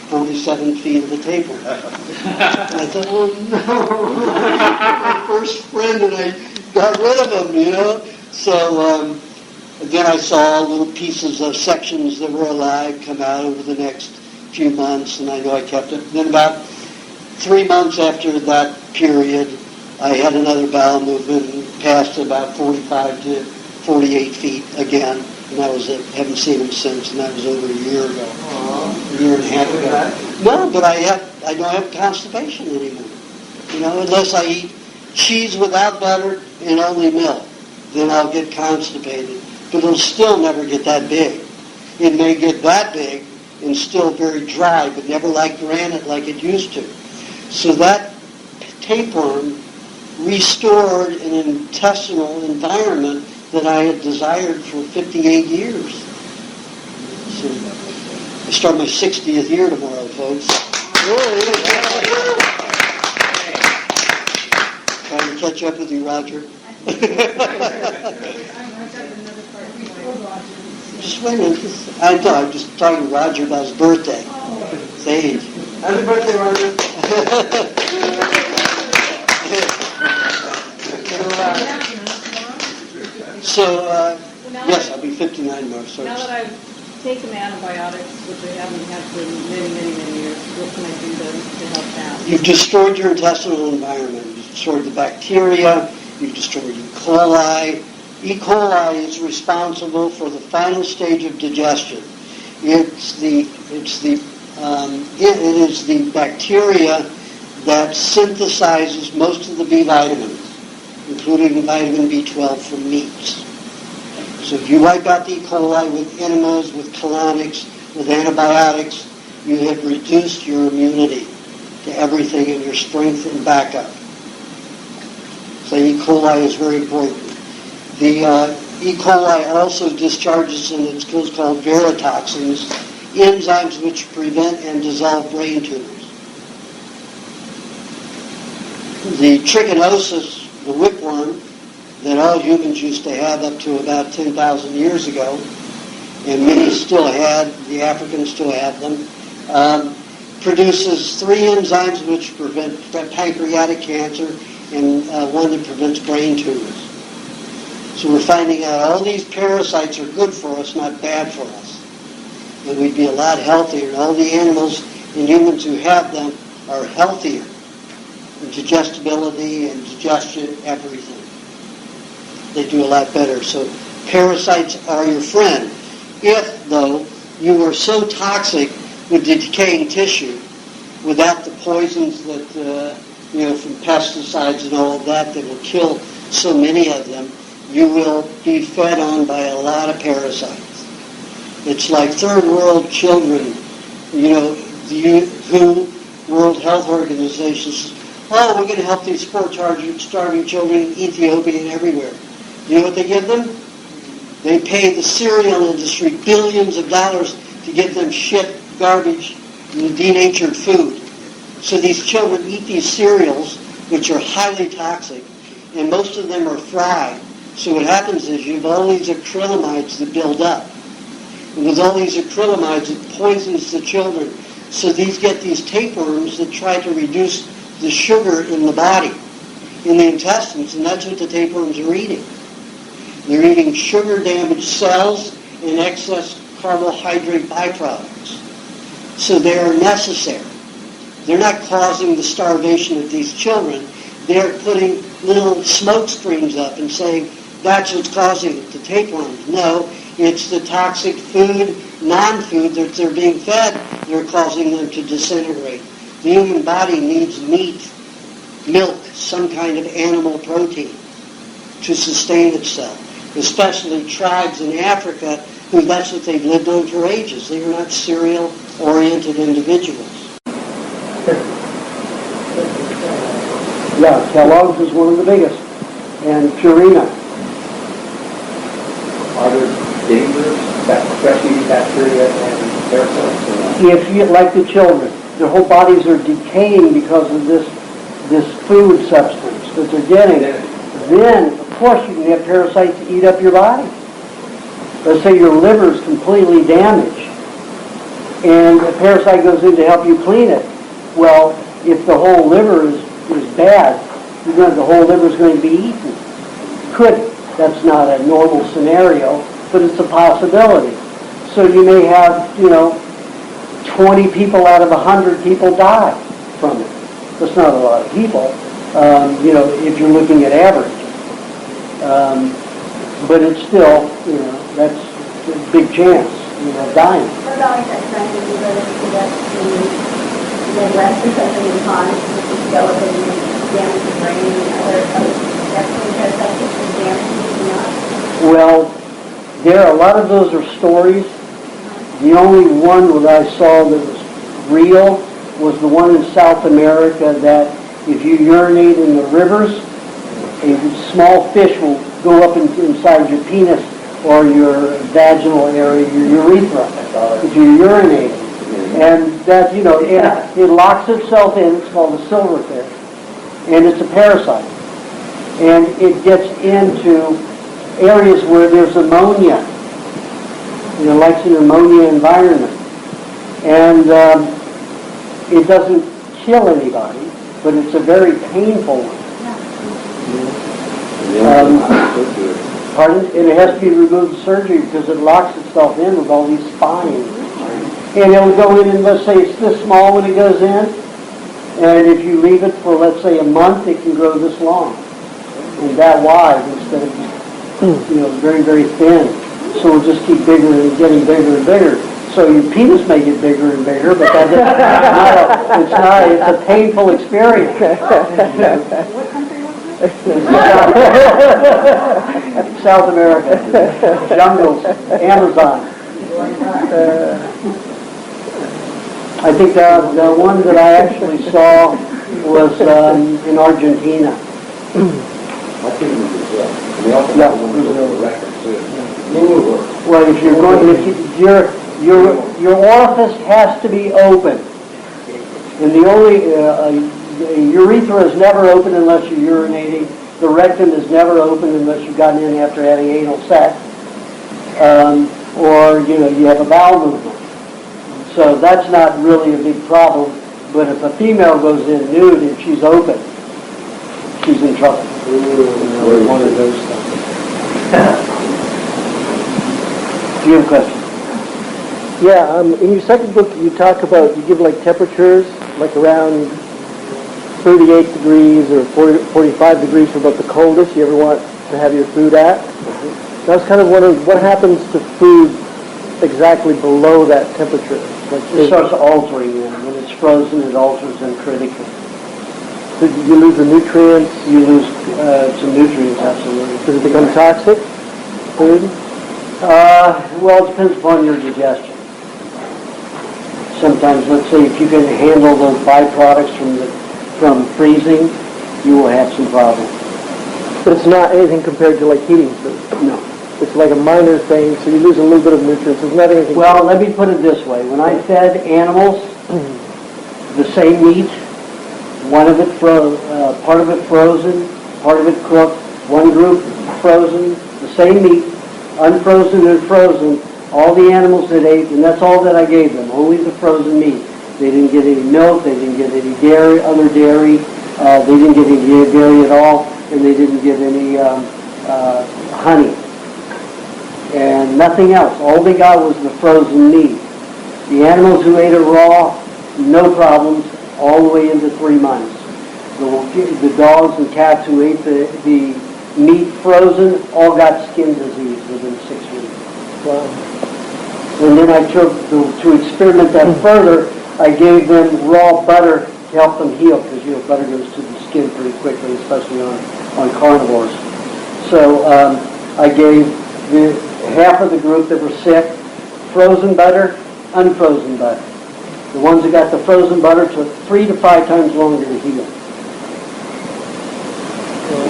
S1: 47 feet of the tapeworm. And I thought, oh no, my first friend, and I got rid of him, So then I saw little pieces of sections that were alive come out over the next few months, and I know I kept it. Then about 3 months after that period, I had another bowel movement and passed about 45 to 48 feet again, and that was it. Haven't seen him since, and that was over a year ago. A year and a half ago. No, but I don't have constipation anymore. Unless I eat cheese without butter and only milk, then I'll get constipated. But it'll still never get that big. It may get that big and still very dry, but never like granite like it used to. So that tapeworm restored an intestinal environment that I had desired for 58 years. So I start my 60th year tomorrow, folks. Trying to catch up with you, Roger. Just wait a minute. I'm just talking to Roger about his birthday. His age.
S5: Happy birthday, Roger.
S1: So, yes, I'll be 59 tomorrow. Sorry.
S7: Now that I've taken antibiotics, which I haven't had for many, many, many years, what can I do to help out?
S1: You've destroyed your intestinal environment. You've destroyed the bacteria. You've destroyed E. coli. E. coli is responsible for the final stage of digestion. It is the bacteria that synthesizes most of the B vitamins, including vitamin B12 from meats. So if you wipe out the E. coli with enemas, with colonics, with antibiotics, you have reduced your immunity to everything and your strength and backup. So E. coli is very important. The E. coli also discharges in its what's called verotoxins, enzymes which prevent and dissolve brain tumors. The trichinosis, the whipworm, that all humans used to have up to about 10,000 years ago, and many still had, the Africans still have them, produces 3 enzymes which prevent pancreatic cancer and one that prevents brain tumors. So we're finding out all these parasites are good for us, not bad for us. And we'd be a lot healthier. And all the animals and humans who have them are healthier in digestibility and digestion, everything. They do a lot better. So parasites are your friend. If, though, you are so toxic with the decaying tissue, without the poisons that, from pesticides and all of that will kill so many of them, you will be fed on by a lot of parasites. It's like third world children, the WHO, World Health Organization says, we're going to help these poor starving children in Ethiopia and everywhere. You know what they give them? They pay the cereal industry billions of dollars to get them shit, garbage, and denatured food. So these children eat these cereals, which are highly toxic, and most of them are fried. So what happens is you have all these acrylamides that build up. And with all these acrylamides, it poisons the children. So these get these tapeworms that try to reduce the sugar in the body, in the intestines, and that's what the tapeworms are eating. They're eating sugar-damaged cells and excess carbohydrate byproducts. So they are necessary. They're not causing the starvation of these children. They're putting little smoke screens up and saying that's what's causing it, the tapeworms. No, it's the toxic food, non-food that they're being fed, they're causing them to disintegrate. The human body needs meat, milk, some kind of animal protein to sustain itself, especially tribes in Africa who that's what they've lived on for ages. They are not cereal-oriented individuals.
S6: Yeah, Kellogg's is one of the biggest, and Purina.
S12: Are there dangerous, especially bacteria and parasites?
S6: If you, like the children, their whole bodies are decaying because of this food substance that they're getting, then, of course, you can have parasites eat up your body. Let's say your liver is completely damaged, and a parasite goes in to help you clean it. Well, if the whole liver is bad, the whole liver is going to be eaten. Could. That's not a normal scenario, but it's a possibility. So you may have, 20 people out of 100 people die from it. That's not a lot of people, if you're looking at average. But it's still, that's a big chance, dying.
S2: What about like that trend that you go to the Midwest or something in ponds with the skeleton and damage the brain and other parasites that can damage the not?
S6: Well, a lot of those are stories. The only one that I saw that was real was the one in South America that if you urinate in the rivers, a small fish will go up inside your penis or your vaginal area, your urethra, if you're urinating. And that, it locks itself in. It's called a silverfish. And it's a parasite. And it gets into areas where there's ammonia. It likes an ammonia environment. And it doesn't kill anybody, but it's a very painful one. Pardon? And it has to be removed surgery because it locks itself in with all these spines. And it will go in, and let's say it's this small when it goes in, and if you leave it for, let's say, a month, it can grow this long. And that wide instead of just, very, very thin. So it'll just keep bigger and getting bigger and bigger. So your penis may get bigger and bigger, but it's a painful experience.
S2: What country was this?
S6: South America. Jungles. Amazon. I think the one that I actually saw was in Argentina.
S12: I think it was Brazil. And they also have one for the record, too.
S6: Well, if you're going, your orifice has to be open. And the only, urethra is never open unless you're urinating. The rectum is never open unless you've gotten in after having anal sex. Or, you have a bowel movement. So that's not really a big problem. But if a female goes in nude and she's open, she's in trouble. One of those things. Do you have a question?
S13: Yeah, in your second book you talk about, you give like temperatures, like around 38 degrees or 45 degrees for about the coldest you ever want to have your food at. I was kind of wondering, what happens to food exactly below that temperature?
S6: It starts altering then. When it's frozen, it alters them critically.
S13: So you lose the nutrients?
S6: You lose some nutrients, absolutely.
S13: Does it become toxic, food?
S6: Well, it depends upon your digestion. Sometimes, let's say, if you can handle those byproducts from freezing, you will have some problems.
S13: But it's not anything compared to like heating food?
S6: No.
S13: It's like a minor thing, so you lose a little bit of nutrients. It's not anything.
S6: Well, let me put it this way. When I fed animals the same meat, part of it frozen, part of it cooked, one group frozen, the same meat, unfrozen and frozen, all the animals that ate, and that's all that I gave them, only the frozen meat. They didn't get any milk, they didn't get any dairy, they didn't get any dairy at all, and they didn't get any honey. And Nothing else. All they got was the frozen meat. The animals who ate it raw, no problems, all the way into 3 months. The dogs and cats who ate the meat frozen all got skin disease within 6 weeks.
S13: Wow.
S6: And then I took, to experiment that further, I gave them raw butter to help them heal, because butter goes to the skin pretty quickly, especially on carnivores. So I gave half of the group that were sick frozen butter, unfrozen butter. The ones that got the frozen butter took 3 to 5 times longer to heal.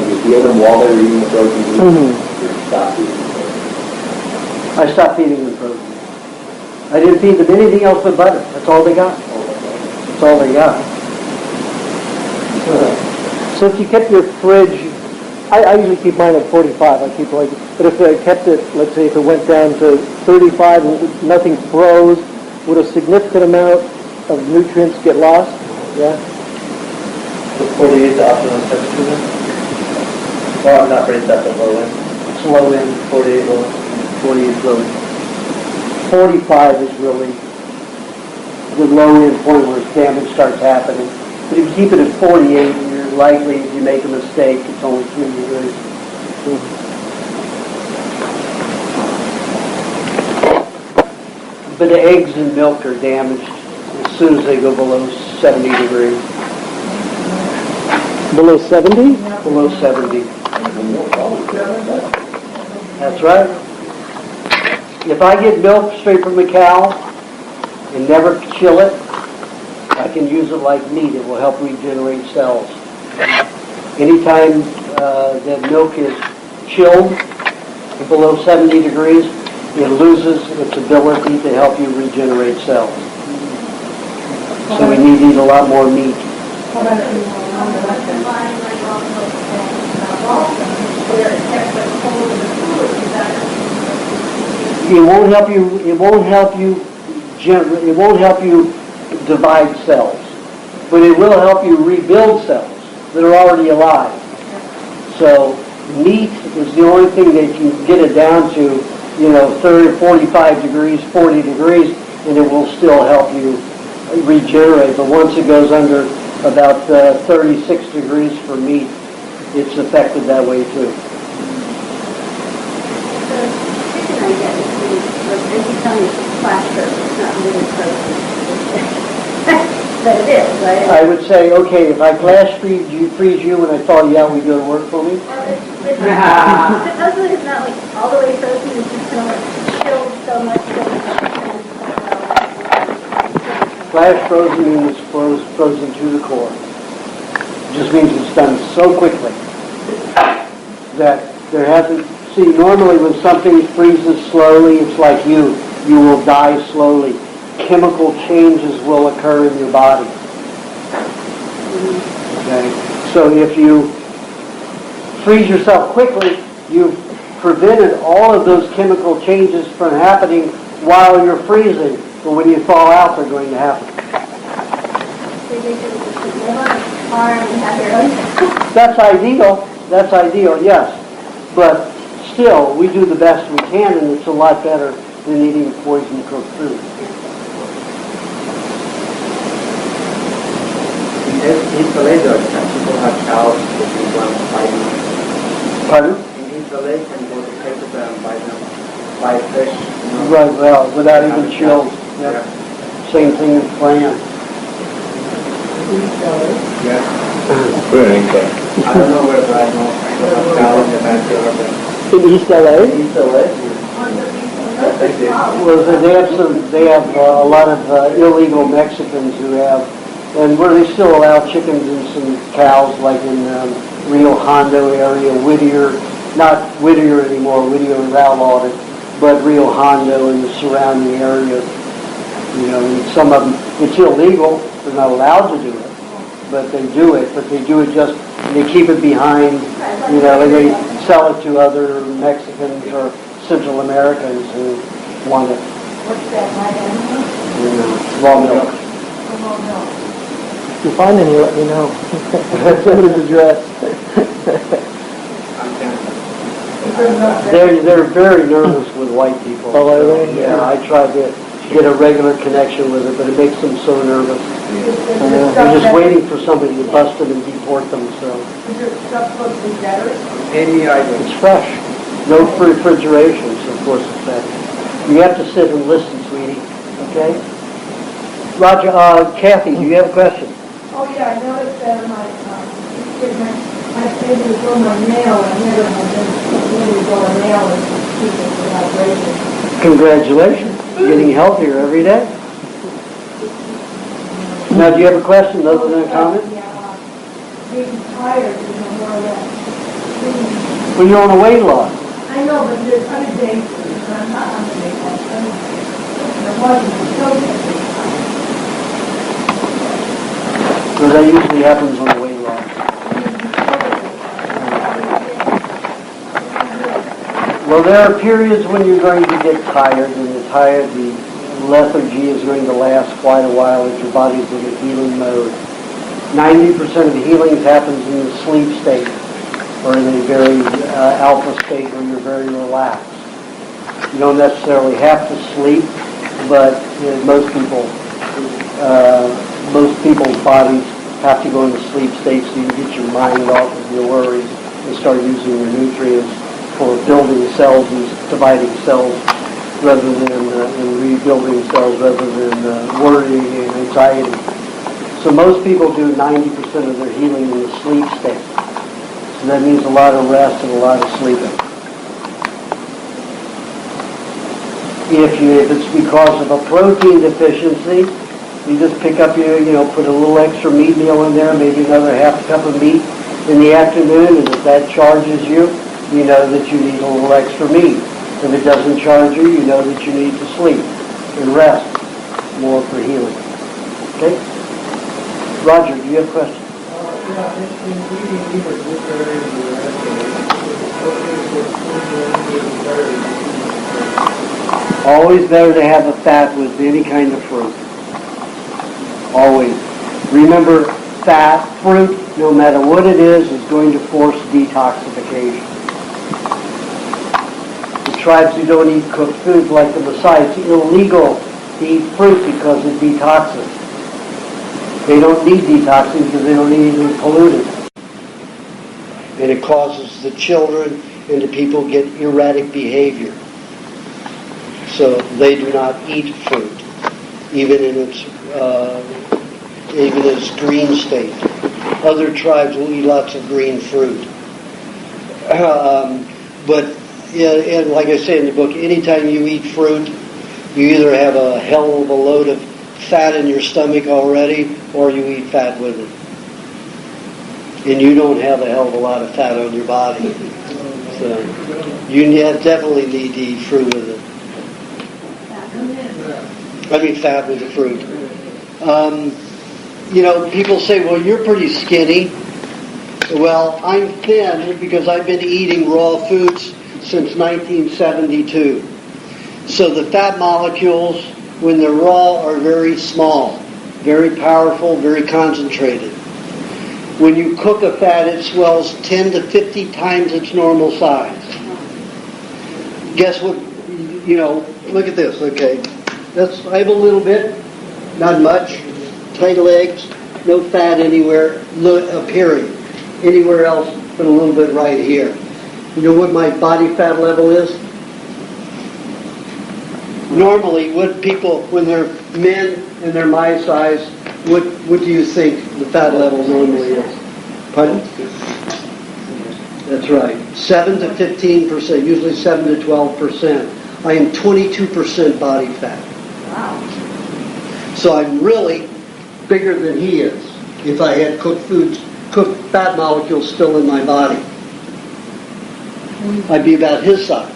S12: You feel them while they were eating the frozen meat? You stop eating them.
S6: I stopped feeding them frozen. I didn't feed them anything else but butter. That's all they got. That's all they got.
S13: So if you kept your fridge, I usually keep mine at 45. I keep but if I kept it, let's say if it went down to 35 and nothing froze, would a significant amount of nutrients get lost? Yeah.
S5: So 48 is the optimum temperature then? Well, not raised at the low end.
S6: It's low end.
S5: 48 low end.
S6: 48 low end. 45 is really the low end point where damage starts happening. But if you keep it at 48, you're likely, if you make a mistake, it's only 3 degrees. But the eggs and milk are damaged as soon as they go below 70 degrees.
S13: Below 70?
S6: Below 70. That's right. If I get milk straight from the cow and never chill it, I can use it like meat. It will help regenerate cells. Anytime that milk is chilled below 70 degrees, it loses its ability to help you regenerate cells. So we need to eat a lot more meat. It won't help you. It won't help you. It won't help you divide cells, but it will help you rebuild cells that are already alive. So meat is the only thing that can get it down to, 30, 45 degrees, 40 degrees, and it will still help you regenerate. But once it goes under about 36 degrees for meat, it's affected that way too.
S2: But it is, right?
S6: I would say, okay, if I flash freeze you and I thaw you out, would you go to work for me?
S2: It's hopefully it's not like all the way frozen, it's just kind of chilled so much
S6: Flash frozen means it's frozen to the core. It just means it's done so quickly that there hasn't... See, normally when something freezes slowly, it's like you will die slowly. Chemical changes will occur in your body. Okay? So if you freeze yourself quickly, you've prevented all of those chemical changes from happening while you're freezing. But when you thaw out, they're going to happen. That's ideal. That's ideal, yes. But still, we do the best we can, and it's a lot better than eating poison cooked food.
S5: In East LA, there are people have cows that you want to buy them.
S6: Pardon?
S5: In East LA, can go to Texas and buy fish.
S6: Right, well, without even chilled. Yep.
S5: Yeah.
S6: Same thing in France.
S5: Yeah.
S12: I
S5: don't know where, but I know people have cows in the backyard.
S13: In East LA?
S5: East LA?
S6: Well, they have a lot of illegal Mexicans who have, and where they still allow chickens and some cows, like in Rio Hondo area, Whittier, not Whittier anymore, Whittier is outlawed it, but Rio Hondo and the surrounding areas, and some of them, it's illegal, they're not allowed to do it, but they do it just, they keep it behind, and they sell it to other Mexicans or Central Americans who want it.
S2: What's that,
S6: Raw milk.
S13: If you find any, let me know. Send it address.
S6: They're very nervous with white people.
S13: Oh, are they?
S6: Yeah, I tried to get a regular connection with it, but it makes them so nervous. They're just waiting for somebody to bust them and deport them, so.
S3: Is your stuff supposed to be better?
S5: Any item.
S6: It's fresh. No refrigeration, so of course it's fresh. You have to sit and listen, sweetie, okay? Roger, Kathy, do you have a question?
S3: Oh, yeah, I noticed that my baby was on my nail, and I never have been able to go on nail and keep it without breaking.
S6: Congratulations, getting healthier every day. Now, do you have a question other than a comment?
S3: Yeah, being tired, more or less.
S6: Well, you're on a weight loss.
S3: I know, but there's other days, I'm not on the weight loss. There wasn't, so
S6: So that usually happens on the weight loss. Well, there are periods when you're going to get tired, and the lethargy is going to last quite a while as your body's in a healing mode. 90% of the healing happens in the sleep state, or in a very alpha state where you're very relaxed. You don't necessarily have to sleep, but most people's bodies have to go into sleep state so you can get your mind off of your worries and start using your nutrients for building cells and dividing cells rather than and rebuilding cells rather than worrying and anxiety. So most people do 90% of their healing in the sleep state. So that means a lot of rest and a lot of sleeping. If it's because of a protein deficiency, you just pick up put a little extra meat meal in there, maybe another half cup of meat in the afternoon, and if that charges you, you know that you need a little extra meat. If it doesn't charge you, you know that you need to sleep and rest more for healing. Okay? Roger, do you have a question? Always better to have a fat with any kind of fruit. Always. Remember, fruit, no matter what it is going to force detoxification. The tribes who don't eat cooked foods like the Maasai, it's illegal to eat fruit because it detoxes. They don't need detoxing because they don't need anything polluted. And it causes the children and the people get erratic behavior. So they do not eat fruit, even in its green state. Other tribes will eat lots of green fruit. But and like I say in the book, anytime you eat fruit, you either have a hell of a load of fat in your stomach already, or you eat fat with it. And you don't have a hell of a lot of fat on your body. So you definitely need to eat fruit with it. Fat with the fruit. People say, well, you're pretty skinny. Well, I'm thin because I've been eating raw foods since 1972. So the fat molecules, when they're raw, are very small, very powerful, very concentrated. When you cook a fat, it swells 10 to 50 times its normal size. Guess what? Look at this, okay. I have a little bit, not much, tight legs, no fat anywhere appearing. Anywhere else but a little bit right here. You know what my body fat level is? Normally, what people, when they're men and they're my size, what do you think the fat level normally is? Pardon? That's right. 7 to 15%, usually 7 to 12%. I am 22% body fat.
S2: Wow.
S6: So I'm really bigger than he is if I had cooked fat molecules still in my body. I'd be about his size.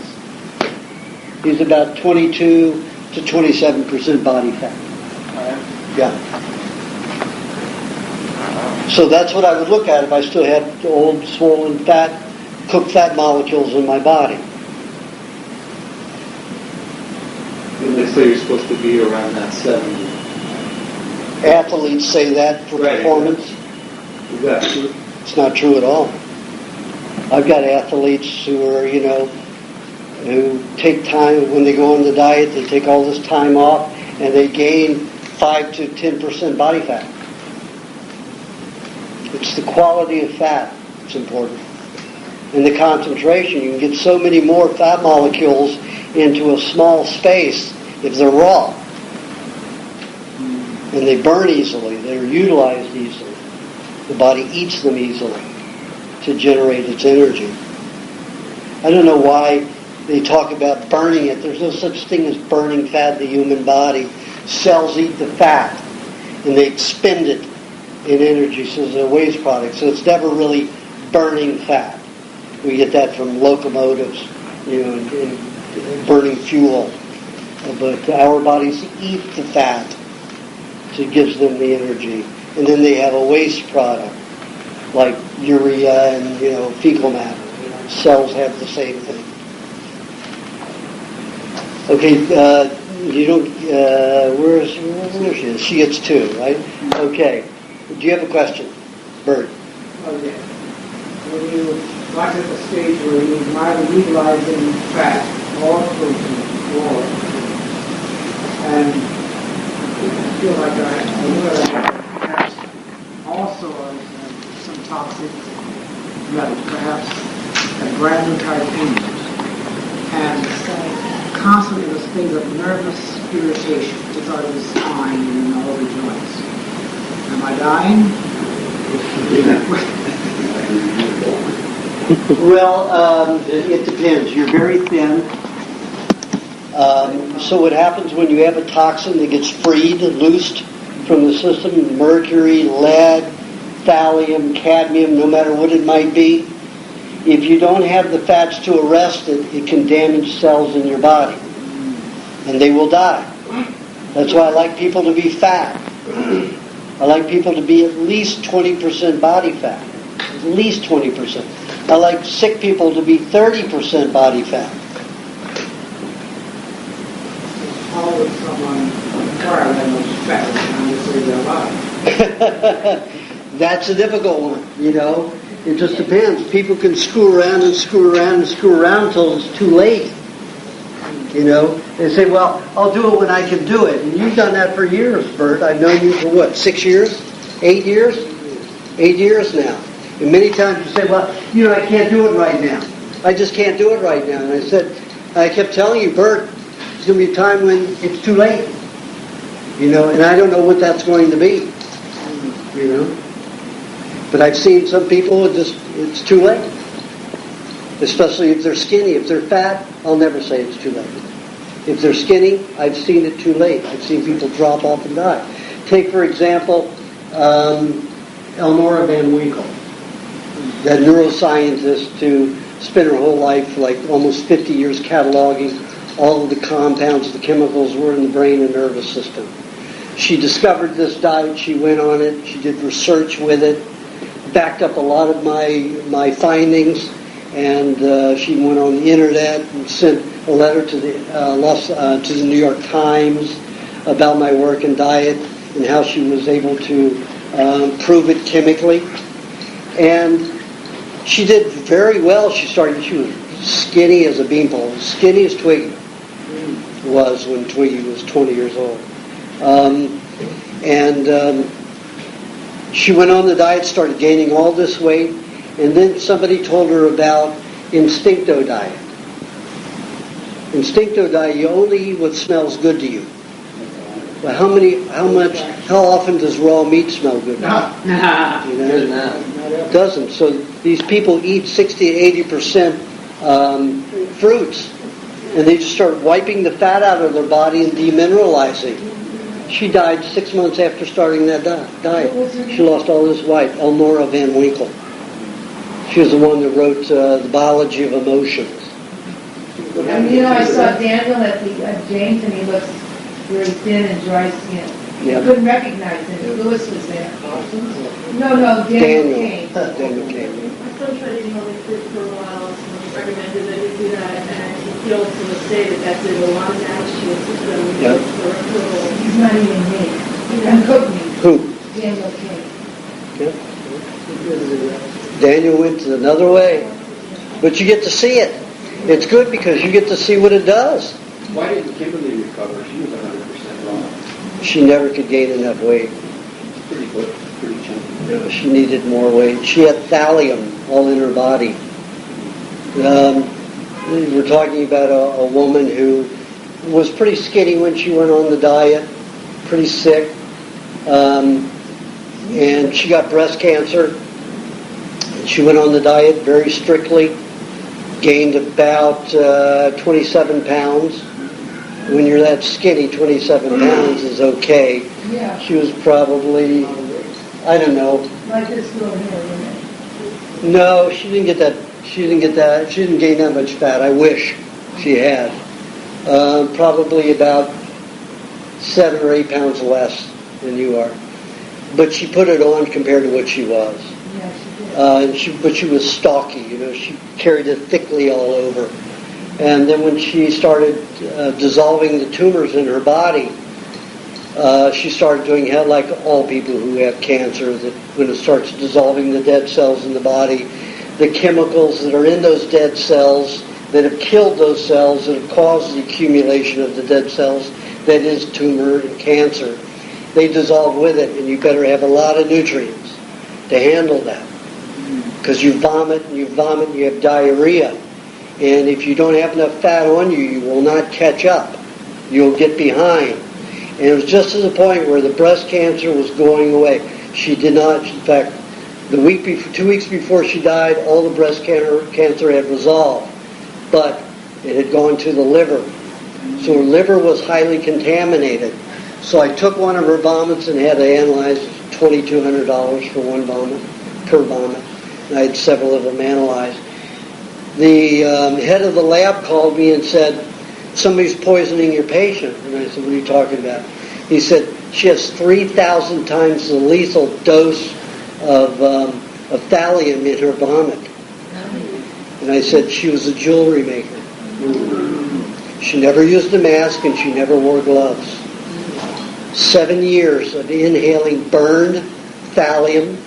S6: He's about 22 to 27% body fat. Yeah. So that's what I would look at if I still had old, swollen fat, cooked fat molecules in my body.
S5: And they say you're supposed to be around that 70.
S6: Athletes say that for performance.
S5: Is that true?
S6: It's not true at all.
S1: I've got athletes who are, who take time, when they go on the diet, they take all this time off, and they gain 5 to 10% body fat. It's the quality of fat that's important. And the concentration. You can get so many more fat molecules into a small space if they're raw. And they burn easily. They're utilized easily. The body eats them easily to generate its energy. I don't know why they talk about burning it. There's no such thing as burning fat in the human body. Cells eat the fat, and they expend it in energy, so it's a waste product. So it's never really burning fat. We get that from locomotives, and burning fuel. But our bodies eat the fat, so it gives them the energy. And then they have a waste product, like urea and, fecal matter. Cells have the same thing. Okay, you don't, where is she? She gets 2, right? Okay. Do you have a question? Bert?
S14: Okay. When you got at the stage where you might be utilizing fat or protein or, and I feel like I know that perhaps also some toxic metals, perhaps a brand new type of injuries, and constantly in a state of nervous irritation throughout the spine and all the joints. Am I dying?
S1: Well, it depends. You're very thin. So what happens when you have a toxin that gets freed, loosed from the system, mercury, lead, thallium, cadmium, no matter what it might be, if you don't have the fats to arrest it, it can damage cells in your body. And they will die. That's why I like people to be fat. I like people to be at least 20% body fat. At least 20%. I like sick people to be 30% body fat.
S14: How would someone acquire that much fat and save their life?
S1: That's a difficult one, It just depends. People can screw around until it's too late. They say, well, I'll do it when I can do it. And you've done that for years, Bert. I've known you for what, 6 years? 8 years? 8 years now. And many times you say, well, I can't do it right now. I just can't do it right now. And I kept telling you, Bert, there's going to be a time when it's too late. And I don't know what that's going to be. But I've seen some people, it's too late. Especially if they're skinny. If they're fat, I'll never say it's too late. If they're skinny, I've seen it too late. I've seen people drop off and die. Take, for example, Elnora Van Winkle, that neuroscientist who spent her whole life, like almost 50 years, cataloging all of the compounds, the chemicals were in the brain and nervous system. She discovered this diet. She went on it. She did research with it, backed up a lot of my findings. And she went on the internet and sent a letter to the New York Times about my work and diet and how she was able to prove it chemically. And she did very well. She was skinny as a beanpole, as skinny as Twiggy was when Twiggy was 20 years old. She went on the diet, started gaining all this weight. And then somebody told her about Instincto diet. Instincto diet, you only eat what smells good to you. But how often does raw meat smell good to you? It doesn't. So these people eat 60 to 80% fruits. And they just start wiping the fat out of their body and demineralizing. She died 6 months after starting that diet. She lost all this weight. Elnora Van Winkle. She was the one that wrote The Biology of Emotions.
S15: And I saw Daniel at James, and he looks very thin and dry skinned.
S1: Yeah.
S15: I couldn't recognize him. Lewis was there. No, Daniel came.
S1: Daniel came.
S3: My son tried eating only fruit for a while, so I recommended that he do that, and he feels to this day that did a lot of damage to his system.
S1: Yep.
S15: He's not eating meat. And cooked meat.
S1: Who?
S15: Daniel came.
S1: Yep. Daniel went another way. But you get to see it. It's good because you get to see what it does.
S12: Why didn't Kimberly recover? She was 100% wrong.
S1: She never could gain enough weight.
S12: Pretty good, pretty chunky.
S1: No, she needed more weight. She had thallium all in her body. We're talking about a woman who was pretty skinny when she went on the diet, pretty sick, and she got breast cancer. She went on the diet very strictly, gained about 27 pounds. When you're that skinny, 27 pounds is okay.
S15: Yeah.
S1: She was probably, I don't know.
S15: Like this girl here, isn't it?
S1: No, she didn't get that. She didn't gain that much fat. I wish she had. Probably about 7 or 8 pounds less than you are. But she put it on compared to what she was.
S15: Yeah, she did.
S1: But she was stocky, she carried it thickly all over. And then when she started dissolving the tumors in her body, she started doing like all people who have cancer, that when it starts dissolving the dead cells in the body, the chemicals that are in those dead cells that have killed those cells, that have caused the accumulation of the dead cells, that is tumor and cancer, they dissolve with it, and you better have a lot of nutrients to handle that. Because you vomit, and you have diarrhea. And if you don't have enough fat on you, you will not catch up. You'll get behind. And it was just to the point where the breast cancer was going away. She did not, in fact, 2 weeks before she died, all the breast cancer had resolved. But it had gone to the liver. So her liver was highly contaminated. So I took one of her vomits and had to analyze $2,200 for one vomit, per vomit. And I had several of them analyzed. The head of the lab called me and said, somebody's poisoning your patient. And I said, what are you talking about? He said, she has 3,000 times the lethal dose of thallium in her vomit. And I said, she was a jewelry maker. She never used a mask and she never wore gloves. 7 years of inhaling burned thallium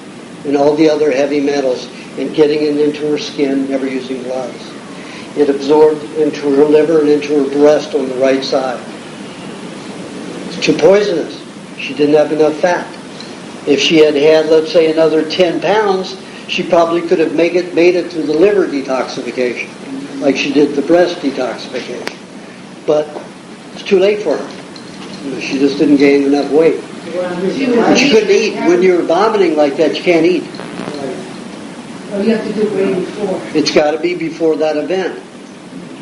S1: and all the other heavy metals and getting it into her skin, never using gloves. It absorbed into her liver and into her breast on the right side. It's too poisonous. She didn't have enough fat. If she had, let's say, another 10 pounds, she probably could have made it through the liver detoxification, like she did the breast detoxification. But it's too late for her. She just didn't gain enough weight. And she couldn't eat. When you're vomiting like that, you can't eat.
S15: Oh, you have to do it way before.
S1: It's got to be before that event.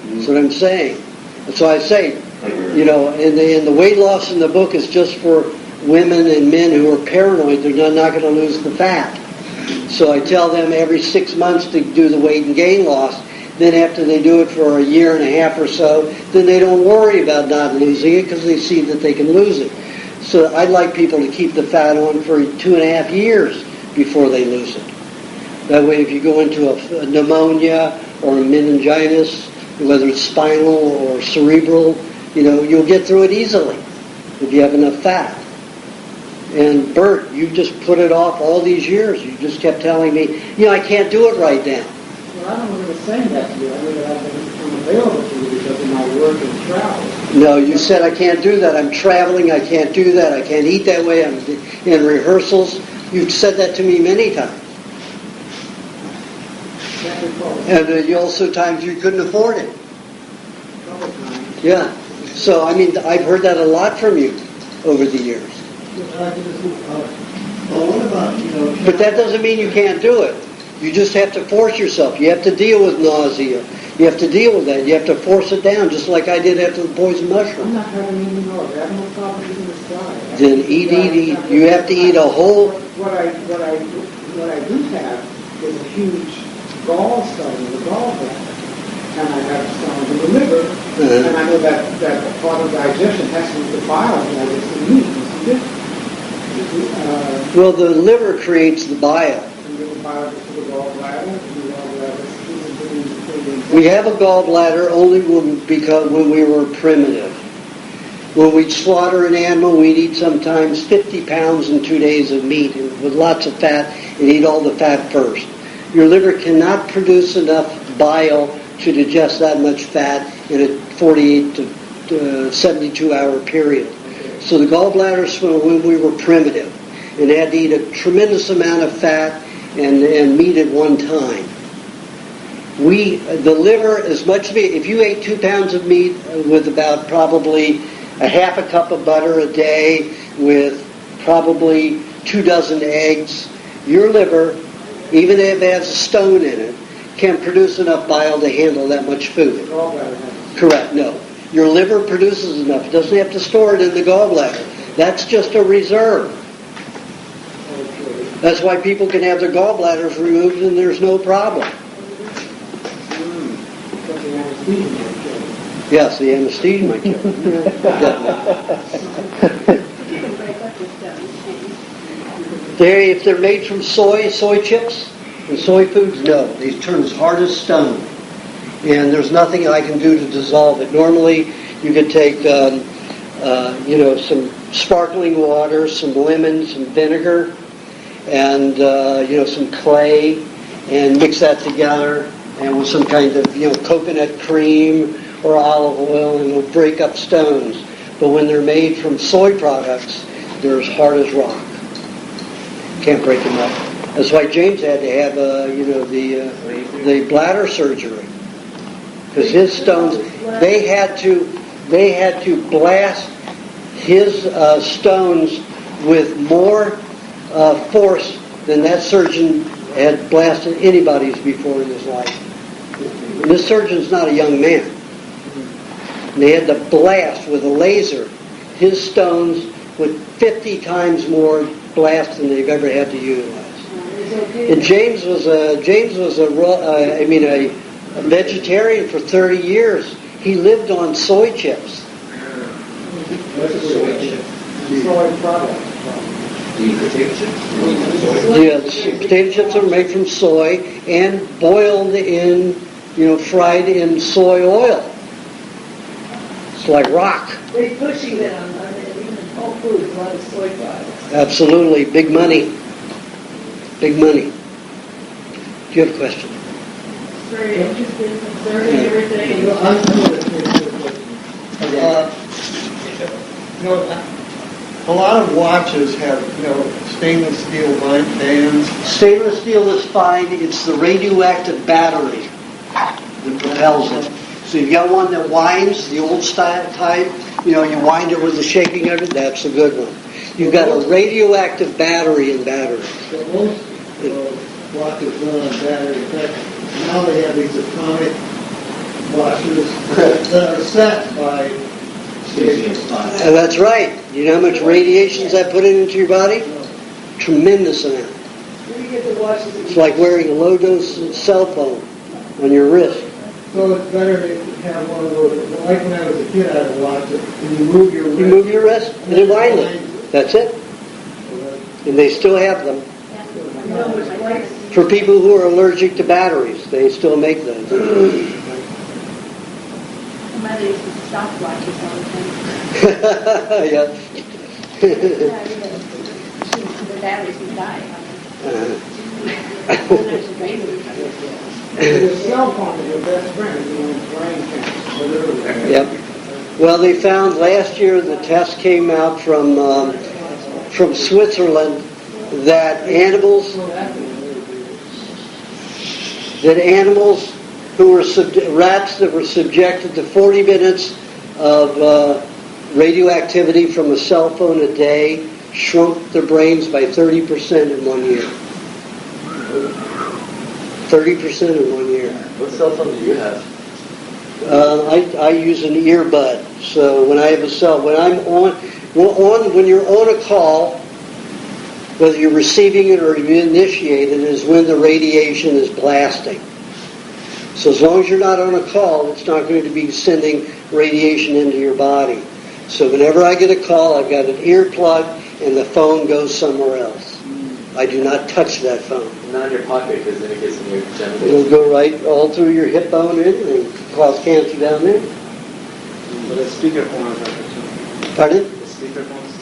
S1: That's what I'm saying. That's why I say, and the weight loss in the book is just for women and men who are paranoid. They're not going to lose the fat. So I tell them every 6 months to do the weight and gain loss. Then after they do it for a year and a half or so, then they don't worry about not losing it because they see that they can lose it. So I'd like people to keep the fat on for 2.5 years before they lose it. That way if you go into a pneumonia or a meningitis, whether it's spinal or cerebral, you'll get through it easily if you have enough fat. And Bert, you just put it off all these years. You just kept telling me, I can't do it right now.
S14: Well, I don't remember saying that to you. I remember that I've been unavailable to you because of my work and travel.
S1: No, you said I can't do that. I'm traveling. I can't do that. I can't eat that way. I'm in rehearsals. You've said that to me many times. And also times you couldn't afford it. Yeah. So, I've heard that a lot from you over the years. But that doesn't mean you can't do it. You just have to force yourself. You have to deal with nausea. You have to deal with that. You have to force it down, just like I did after the poison mushroom.
S14: I'm not having any more. I have no problem eating this diet.
S1: Then eat. You have to eat a whole...
S14: What I do have is a huge gallstone in the gallbladder. And I have stones in the liver. And I know that part of digestion has to do with the bile that I get to eat.
S1: Well, the liver creates the bile. We have a gallbladder only when we were primitive. When we'd slaughter an animal, we'd eat sometimes 50 pounds in 2 days of meat with lots of fat and eat all the fat first. Your liver cannot produce enough
S6: bile to digest that much fat in a 48 to 72 hour period. So the gallbladders, when we were primitive, and had to eat a tremendous amount of fat and meat at one time. The liver, as much meat, if you ate 2 pounds of meat with about probably a half a cup of butter a day with probably 2 dozen eggs, your liver, even if it has a stone in it, can produce enough bile to handle that much food. Correct, no. Your liver produces enough. It doesn't have to store it in the gallbladder. That's just a reserve. That's why people can have their gallbladders removed and there's no problem. Yes, the anesthesia might kill them. If they're made from soy chips and soy foods, no. They turn as hard as stone. And there's nothing I can do to dissolve it. Normally, you could take, some sparkling water, some lemon, some vinegar, and, some clay, and mix that together, and with some kind of, coconut cream or olive oil, and it'll break up stones. But when they're made from soy products, they're as hard as rock. Can't break them up. That's why James had to have, the bladder surgery. Because his stones, they had to blast his stones with more force than that surgeon had blasted anybody's before in his life. And this surgeon's not a young man. And they had to blast with a laser his stones with 50 times more blast than they've ever had to utilize. And James was a vegetarian for 30 years. He lived on soy chips.
S12: What's a soy chip?
S5: Soy product.
S12: Potato chips?
S6: Yeah, potato chips are made from soy and boiled in, fried in soy oil. It's like rock.
S3: They're pushing it on even Whole Foods, a lot of soy products.
S6: Absolutely. Big money. Big money. Do you have a question?
S7: Very interesting, observing everything.
S16: A lot of watches have, stainless steel bands.
S6: Stainless steel is fine. It's the radioactive battery that propels it. So you've got one that winds, the old style type. You wind it with the shaking of it. That's a good one. You've got a radioactive battery in batteries.
S16: But most watches run on battery. In fact, now they have these atomic watches that are set by stations.
S6: That's right. You know how much radiations that put into your body? Tremendous amount.
S3: Where do you get the watches?
S6: It's like wearing a low-dose cell phone on your wrist.
S16: So it's better to have one of those. Like when I was a kid, I had a watch that when you move your wrist.
S6: You move your wrist and it winds it. That's it. And they still have them. For people who are allergic to batteries, they still make those.
S2: My mother used to stop watches all the time.
S6: Yeah.
S2: The batteries would die.
S16: The cell phone is your best friend. Brain cancer.
S6: Yep. Well, they found last year the test came out from Switzerland that animals who were rats that were subjected to 40 minutes of radioactivity from a cell phone a day shrunk their brains by 30% in 1 year. 30% in 1 year.
S5: What cell phone do you have?
S6: I use an earbud. So when I have when you're on a call, whether you're receiving it or you initiate it, is when the radiation is blasting. So as long as you're not on a call, it's not going to be sending radiation into your body. So whenever I get a call, I've got an earplug and the phone goes somewhere else. I do not touch that phone.
S5: Not in your pocket, because then it gets in your genitals.
S6: It'll go right all through your hip bone and everything. Cause cancer down there.
S10: But a speakerphone is like that.
S6: Pardon?
S10: The speakerphones?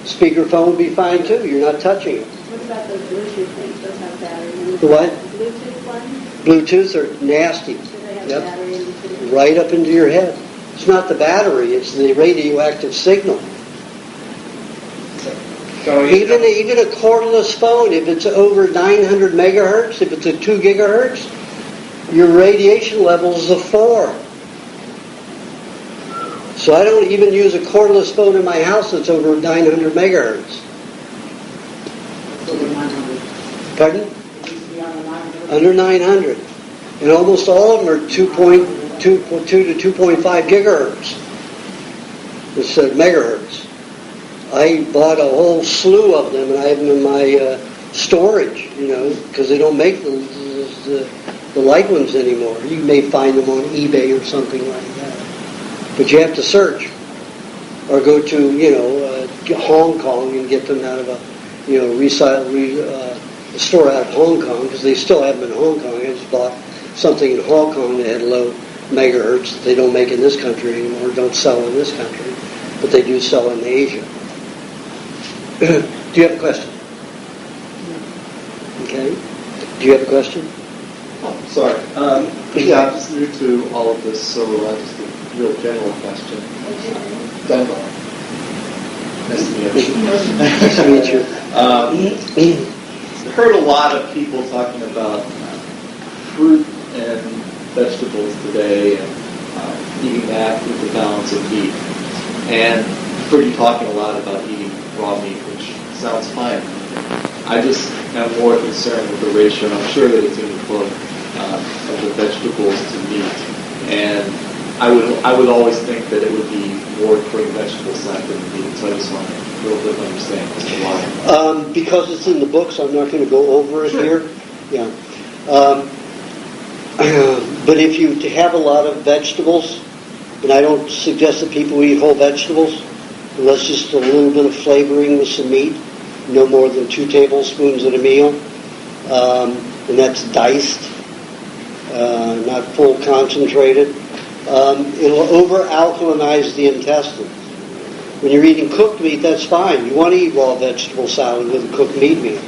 S6: Speakerphone would be fine too. You're not touching it.
S2: What about those Bluetooth things? Those have batteries.
S6: The what?
S2: Bluetooth ones?
S1: Bluetooth are nasty.
S2: Do they have a
S1: Yep.
S2: battery in between?
S1: Right up into your head. It's not the battery, it's the radioactive signal.
S11: So
S1: Even a cordless phone, if it's over 900 megahertz, if it's a 2 gigahertz, your radiation level is a 4. So I don't even use a cordless phone in my house that's over 900 megahertz.
S14: Over 900.
S1: Pardon?
S14: It used to be on the 900.
S1: Under 900. And almost all of them are 2.2 to 2.5 gigahertz instead of megahertz. I bought a whole slew of them, and I have them in my storage, because they don't make the light ones anymore. You may find them on eBay or something like that. But you have to search or go to, Hong Kong and get them out of a store out of Hong Kong, because they still have them in Hong Kong. I just bought something in Hong Kong that had low megahertz that they don't make in this country anymore, don't sell in this country, but they do sell in Asia. Do you have a question? Okay. Do you have a question?
S17: Oh, sorry. Yeah, I'm just new to all of this, so just a real general question. Denver. Nice to meet you.
S1: Nice to meet you.
S17: Heard a lot of people talking about fruit and vegetables today, and eating that with the balance of meat. And heard you talking a lot about eating raw meat, which sounds fine. I just am more concerned with the ratio, and I'm sure that it's in the book, of the vegetables to meat. And I would always think that it would be more toward the vegetable side than the meat. So I just want a little bit of understanding as to why.
S1: Because it's in the books, I'm not going to go over it here. Yeah. But if you have a lot of vegetables, and I don't suggest that people eat whole vegetables, unless just a little bit of flavoring with some meat, no more than 2 tablespoons at a meal, and that's diced, not full concentrated. It'll over-alkalinize the intestines. When you're eating cooked meat, that's fine. You want to eat raw vegetable salad with a cooked meat meal,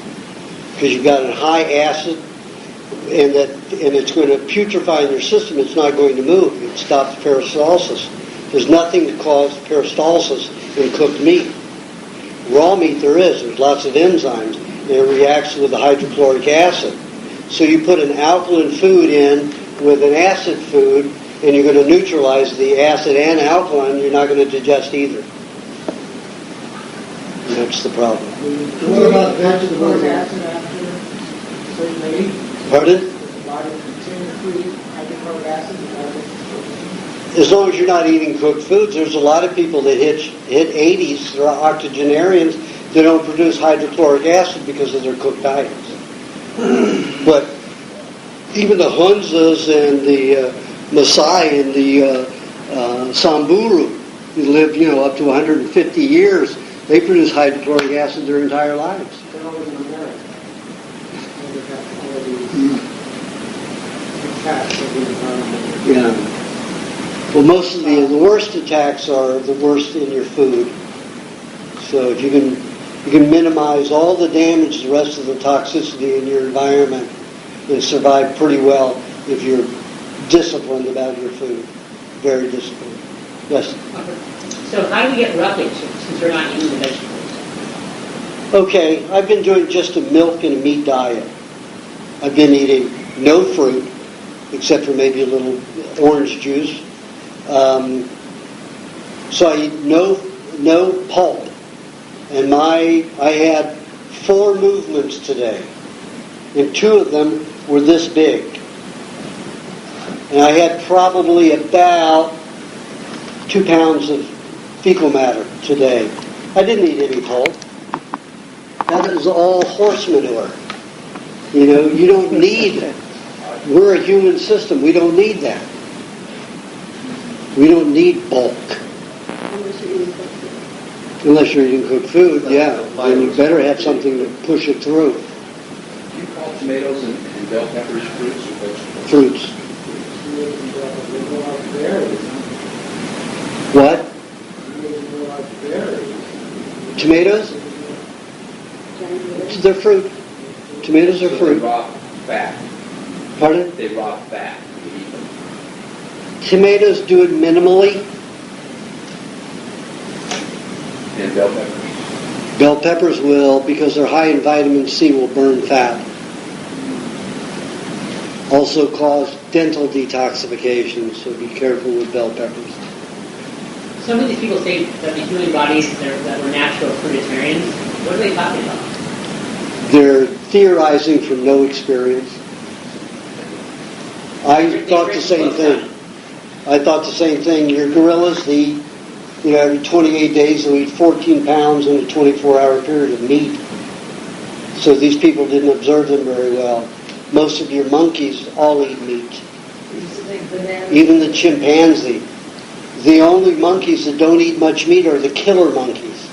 S1: because you've got a high acid, and it's going to putrefy in your system. It's not going to move. It stops peristalsis. There's nothing to cause peristalsis in cooked meat. Raw meat there is. There's lots of enzymes, and it reacts with the hydrochloric acid. So you put an alkaline food in with an acid food, and you're going to neutralize the acid and alkaline. You're not going to digest either. And that's the problem.
S16: What about vegetables?
S1: Pardon? As long as you're not eating cooked foods. There's a lot of people that hit 80s, they're octogenarians, they don't produce hydrochloric acid because of their cooked diets. But even the Hunzas and the Maasai and the Samburu, who live, up to 150 years, they produce hydrochloric acid their entire lives. Yeah. Well, most of the worst attacks are the worst in your food. So if you can minimize all the damage, the rest of the toxicity in your environment, and survive pretty well if you're disciplined about your food. Very disciplined. Yes?
S9: So how do we get roughage since we're not eating the vegetables?
S1: Okay, I've been doing just a milk and a meat diet. I've been eating no fruit, except for maybe a little orange juice. So I eat no pulp. And I had 4 movements today, and 2 of them were this big. And I had probably about 2 pounds of fecal matter today. I didn't eat any pulp. That is all horse manure. You don't need it. We're a human system. We don't need that. We don't need bulk. Unless you're eating cooked food, yeah. Then you better have something to push it through.
S4: Do you call tomatoes and bell peppers fruits or vegetables?
S1: Fruits. What? Tomatoes? They're fruit. Tomatoes are fruit.
S4: Raw fat.
S1: Pardon?
S4: They rot fat. You eat them.
S1: Tomatoes do it minimally.
S4: And bell peppers.
S1: Bell peppers will, because they're high in vitamin C, will burn fat. Also cause dental detoxification, so be careful with bell peppers.
S9: Some of these people say that these human bodies that were natural fruitarians. What are they talking about?
S1: They're theorizing from no experience. I thought the same thing. Your gorillas eat, every 28 days they'll eat 14 pounds in a 24-hour period of meat. So these people didn't observe them very well. Most of your monkeys all eat meat. Even the chimpanzee. The only monkeys that don't eat much meat are the killer monkeys.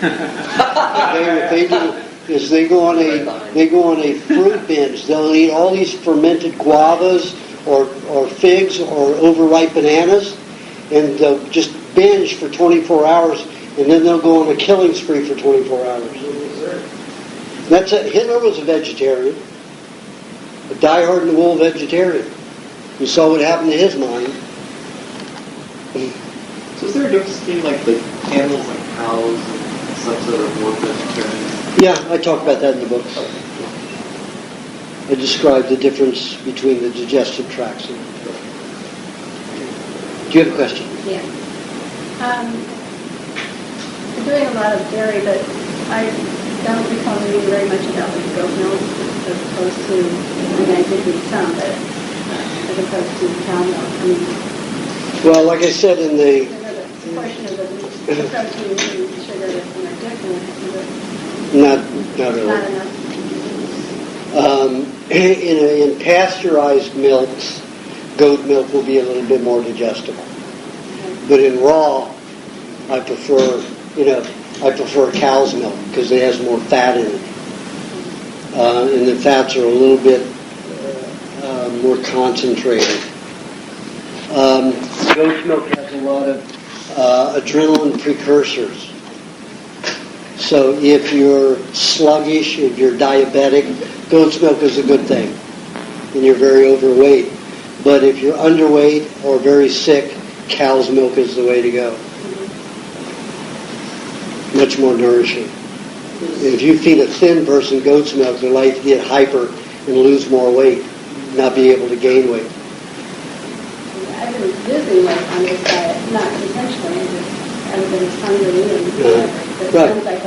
S1: What they do is they go on a fruit binge. They'll eat all these fermented guavas or figs or overripe bananas, and they'll just binge for 24 hours, and then they'll go on a killing spree for 24 hours. That's it. Hitler was a vegetarian, a die-hard-in-the-wool vegetarian. You saw what happened to his mind.
S17: So is there a difference between the animals like cows and such that are more vegetarian?
S1: Yeah, I talk about that in the book. I describe the difference between the digestive tracts. Do you have a question?
S2: Yeah. I'm doing a lot of dairy, but I don't recall reading very much about goat milk as opposed to, I did read some, but as opposed to cow milk.
S1: Well, like I said in the...
S2: Another portion of the protein and sugar that's in our different,
S1: Not really.
S2: not enough.
S1: In pasteurized milks, goat milk will be a little bit more digestible. But in raw, I prefer cow's milk because it has more fat in it. And the fats are a little bit more concentrated. Goat's milk has a lot of adrenaline precursors. So if you're sluggish, if you're diabetic, goat's milk is a good thing. And you're very overweight. But if you're underweight or very sick, cow's milk is the way to go. Much more nourishing. If you feed a thin person goat's milk, they're likely to get hyper and lose more weight, not be able to gain weight.
S2: I've been losing weight on this diet, not intentionally, I just haven't been hungry and whatever. But it sounds like I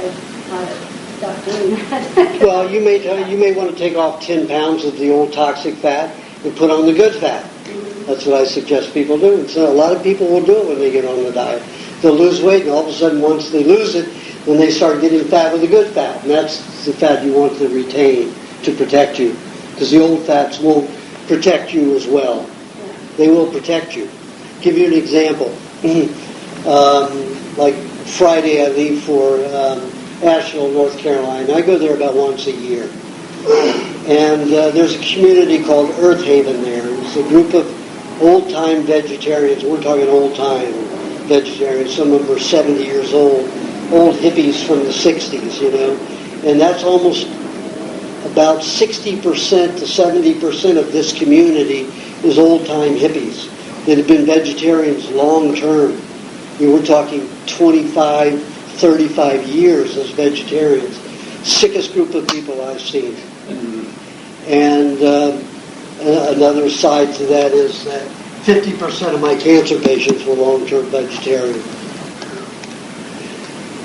S2: ought to stop doing that.
S1: Well, you may want to take off 10 pounds of the old toxic fat and put on the good fat. That's what I suggest people do. And so a lot of people will do it when they get on the diet. They'll lose weight, and all of a sudden, once they lose it, then they start getting fat with the good fat. And that's the fat you want to retain to protect you. Because the old fats won't protect you as well. They will protect you. Give you an example. Like Friday, I leave for Asheville, North Carolina. I go there about once a year. And there's a community called Earth Haven there. It's a group of old-time vegetarians. We're talking old-time vegetarians. Some of them are 70 years old hippies from the 60s, And that's almost about 60% to 70% of this community is old-time hippies that have been vegetarians long-term. We're talking 25, 35 years as vegetarians. Sickest group of people I've seen. And another side to that is that 50% of my cancer patients were long-term vegetarian.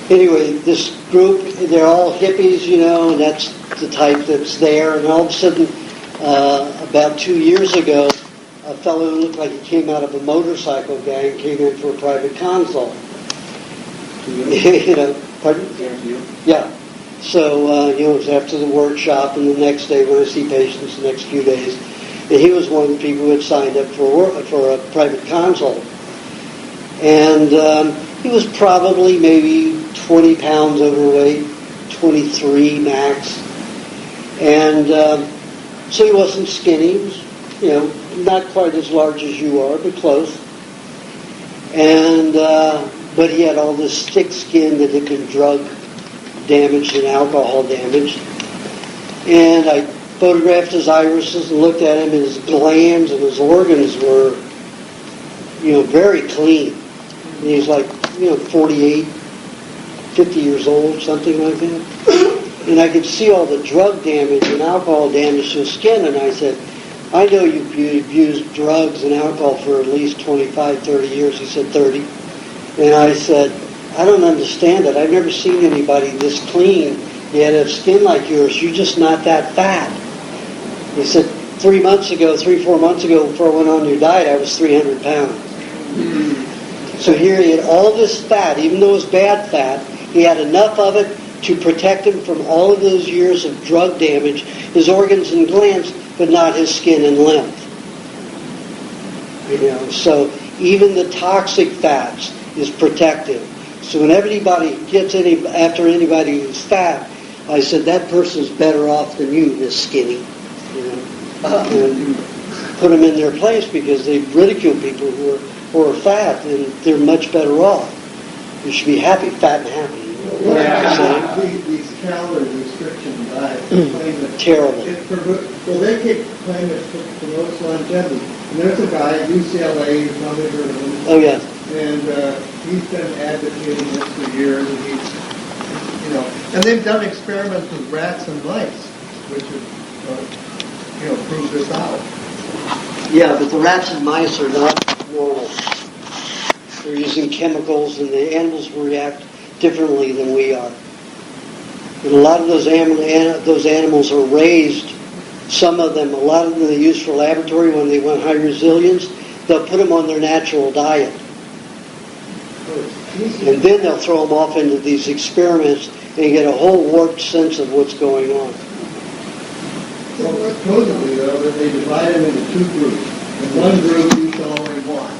S1: Anyway, this group, they're all hippies, and that's the type that's there. And all of a sudden, about 2 years ago, a fellow who looked like he came out of a motorcycle gang came in for a private consult. Pardon? Yeah. So, it was after the workshop, and the next day when I see patients, the next few days, and he was one of the people who had signed up for a private consult. And he was probably maybe 20 pounds overweight, 23 max. And so he wasn't skinny. He was, not quite as large as you are, but close. And but he had all this thick skin that had been drug damaged and alcohol damaged. And I photographed his irises and looked at him, and his glands and his organs were, very clean. And he's like, 48, 50 years old, something like that. And I could see all the drug damage and alcohol damage to his skin, and I said, I know you've used drugs and alcohol for at least 25, 30 years. He said 30. And I said, I don't understand it. I've never seen anybody this clean yet have skin like yours. You're just not that fat. He said, 4 months ago, before I went on your diet, I was 300 pounds. So here he had all this fat, even though it was bad fat, he had enough of it to protect him from all of those years of drug damage, his organs and glands, but not his skin and lymph. So even the toxic fats is protective. So whenever anybody gets after anybody who's fat, I said, that person's better off than you, this skinny. And put them in their place, because they ridicule people who are fat, and they're much better off. You should be happy, fat and happy.
S16: These calorie restriction diets claim that
S1: terrible.
S16: They claim it promotes longevity. And there's a guy at UCLA, you've probably heard of him.
S1: Oh yeah.
S16: And he's been advocating this for years, and and they've done experiments with rats and mice, which have, prove this out.
S1: Yeah, but the rats and mice are not normal. They're using chemicals, and the animals will react differently than we are. And a lot of those animals are raised. Some of them, a lot of them they use for laboratory when they want high resilience. They'll put them on their natural diet. And then they'll throw them off into these experiments and get a whole warped sense of what's going on.
S16: Well, supposedly, though, that they divide them into two groups. And one group eats only one.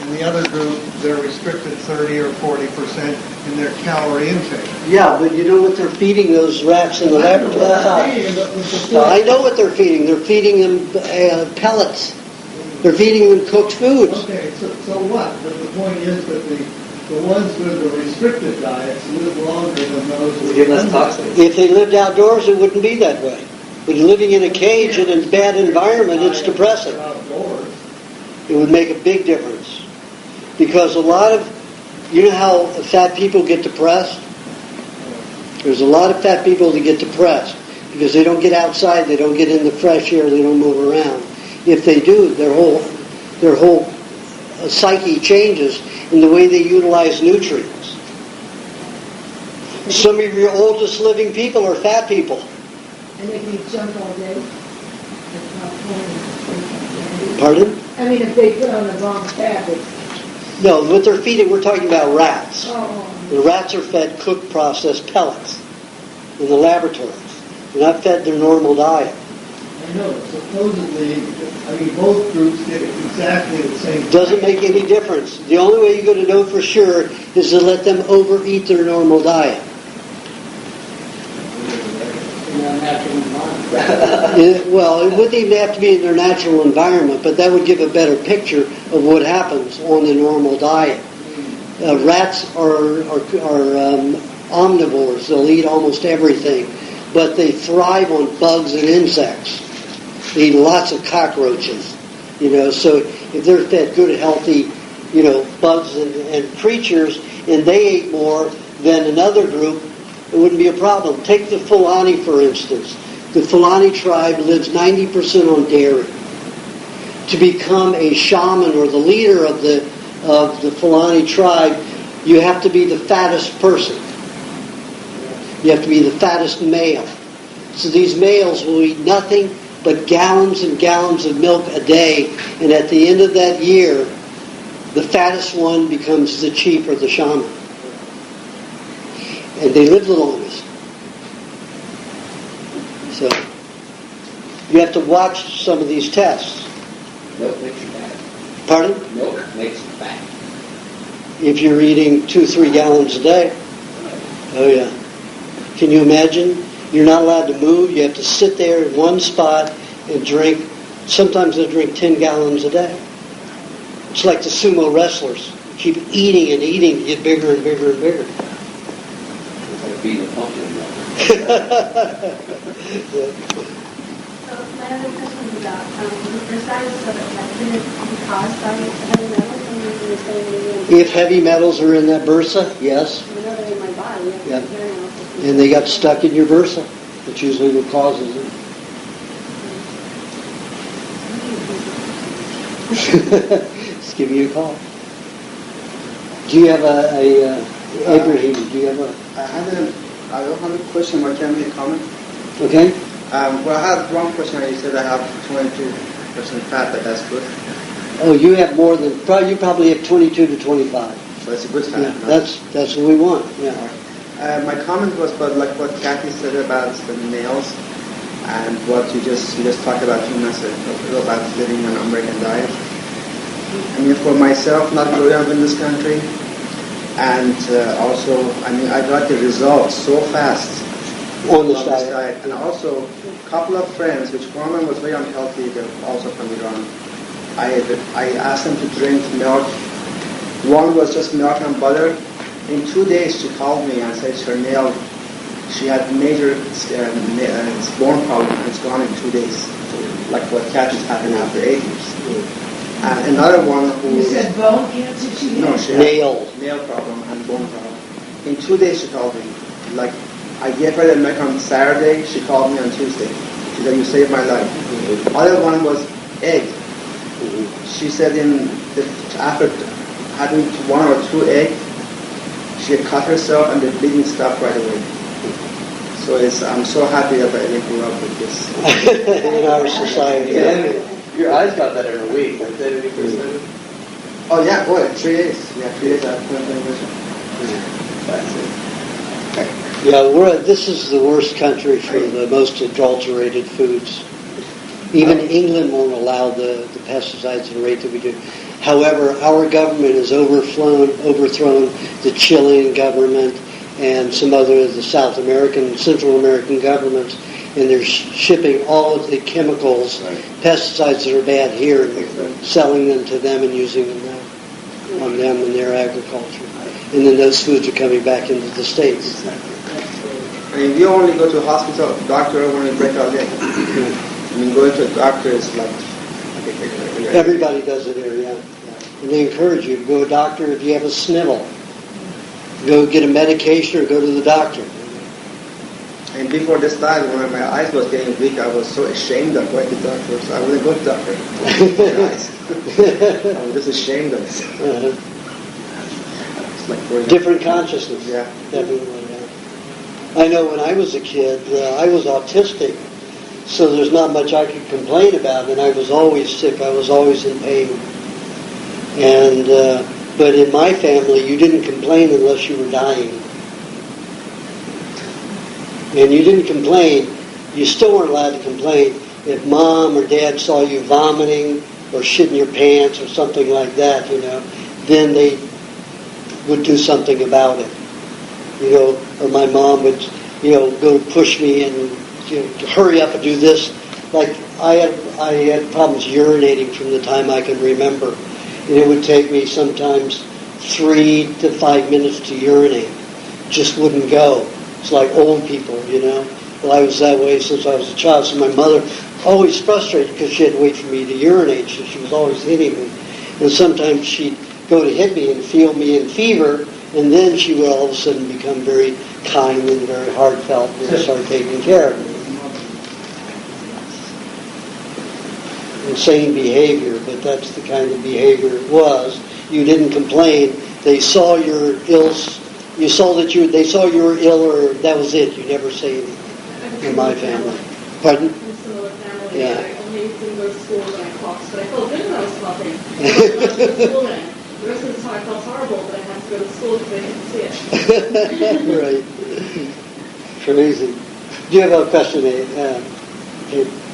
S16: And the other group, they're restricted 30 or 40% in their calorie intake.
S1: Yeah, but you know what they're feeding those rats in the laboratory? I know what they're feeding. They're feeding them pellets. They're feeding them cooked foods.
S16: Okay, so what? But the point is that the ones with the restricted diets live longer than those with less toxic.
S1: If they lived outdoors, it wouldn't be that way. But living in a cage in a bad environment, it's depressing. It would make a big difference. Because a lot of, you know how fat people get depressed? There's a lot of fat people that get depressed because they don't get outside, they don't get in the fresh air, they don't move around. If they do, their whole psyche changes in the way they utilize nutrients. Some of your oldest living people are fat people.
S15: And they can jump all day.
S1: Pardon?
S15: I mean, if they put on the wrong fat,
S1: No, what they're feeding, we're talking about rats.
S15: Oh.
S1: The rats are fed cooked processed pellets in the laboratories. They're not fed their normal diet.
S16: I know, but supposedly, both groups get exactly the same.
S1: Doesn't make any difference. The only way you're going to know for sure is to let them overeat their normal diet. Well, it wouldn't even have to be in their natural environment, but that would give a better picture of what happens on the normal diet. Rats are omnivores. They'll eat almost everything, but they thrive on bugs and insects. They eat lots of cockroaches, so if they're fed good, healthy, bugs and creatures, and they ate more than another group, it wouldn't be a problem. Take the Fulani, for instance. The Fulani tribe lives 90% on dairy. To become a shaman or the leader of the Fulani tribe, you have to be the fattest person. You have to be the fattest male. So these males will eat nothing but gallons and gallons of milk a day, and at the end of that year, the fattest one becomes the chief or the shaman. And they live the longest. So you have to watch some of these tests.
S12: Milk makes you fat.
S1: Pardon?
S12: Milk makes you fat.
S1: If you're eating 2-3 gallons a day. Oh yeah. Can you imagine? You're not allowed to move. You have to sit there in one spot and drink. Sometimes they drink 10 gallons a day. It's like the sumo wrestlers. Keep eating and eating to get bigger and bigger and bigger.
S12: Like being a pumpkin.
S2: So my other question was about the first side of that could it be caused by heavy metals? And you were saying
S1: If heavy metals are in that bursa, yes.
S2: I know they're in my body.
S1: Yeah. And they got stuck in your bursa. That's usually what causes it. Just give me a call. Do you have Abraham, do you have
S10: I don't have a question, but can I comment?
S1: Okay.
S10: Well, I had one question. You said I have 22% fat, but that's good.
S1: Oh, you have more than, you probably have 22 to 25.
S10: So it's a good fat.
S1: Yeah,
S10: no?
S1: that's what we want, yeah.
S10: My comment was about like what Kathy said about the males and what you just talked about 2 minutes ago about living an American diet. I mean, for myself, not growing up in this country, and also, I mean, I got the results so fast
S1: on this diet.
S10: And also, a couple of friends, which one of them was very unhealthy, they're also from Iran. I asked them to drink milk. One was just milk and butter. In 2 days, she called me and said her nail, she had major bone problem, and it's gone in 2 days, like what Kathy's happened after 8 years. And another one who...
S15: You said bone cancer she had?
S10: No, she had nail problem and bone problem. In 2 days, she called me. Like, I gave her the milk on Saturday, she called me on Tuesday. She said, you saved my life. Other one was egg. She said after having 1 or 2 eggs, she had cut herself and the bleeding stopped right away. So I'm so happy that I grew up with this.
S1: In our society.
S17: Yeah. Your eyes got better in a week. Like that any first time?
S10: Oh yeah, boy, 3 days. Yeah, 3 days after vision.
S17: That's it.
S1: Yeah, this is the worst country for the most adulterated foods. Even England won't allow the pesticides at the rate that we do. However, our government has overthrown the Chilean government and some other of the South American, Central American governments, and they're shipping all of the chemicals, pesticides that are bad here, and selling them to them and using them on them in their agriculture. And then those foods are coming back into the States.
S10: I mean, we only go to a hospital, doctor, when we break our leg. I mean, going to a doctor is like...
S1: Everybody does it here, yeah. And they encourage you to go to a doctor if you have a snivel. Go get a medication or go to the doctor.
S10: And before this time, when my eyes was getting weak, I was so ashamed of going to the doctor. So I wouldn't go to the doctor. I was just ashamed of it. It's like
S1: different consciousness.
S10: Yeah.
S1: Definitely, yeah. I know when I was a kid, I was autistic. So there's not much I could complain about, and I was always sick. I was always in pain. And but in my family, you didn't complain unless you were dying. And you didn't complain. You still weren't allowed to complain if mom or dad saw you vomiting or shitting your pants or something like that. Then they would do something about it. Or my mom would, go to push me and hurry up and do this. Like I had problems urinating from the time I can remember. And it would take me sometimes 3 to 5 minutes to urinate. Just wouldn't go. It's like old people, Well, I was that way since I was a child. So my mother always frustrated because she had to wait for me to urinate. So she was always hitting me. And sometimes she'd go to hit me and feel me in fever. And then she would all of a sudden become very kind and very heartfelt and start taking care of me. Insane behavior, but that's the kind of behavior it was. You didn't complain. They saw your ills. You saw that they saw you were ill, or that was it. You never say anything in my family. Pardon?
S3: In similar family,
S1: Yeah.
S3: I only didn't go to school when I coughed, but I felt good when I was coughing. I went to school then. The rest of the time I felt horrible, but I had to go to school because I didn't see it.
S1: Right. Crazy. Do you have a question,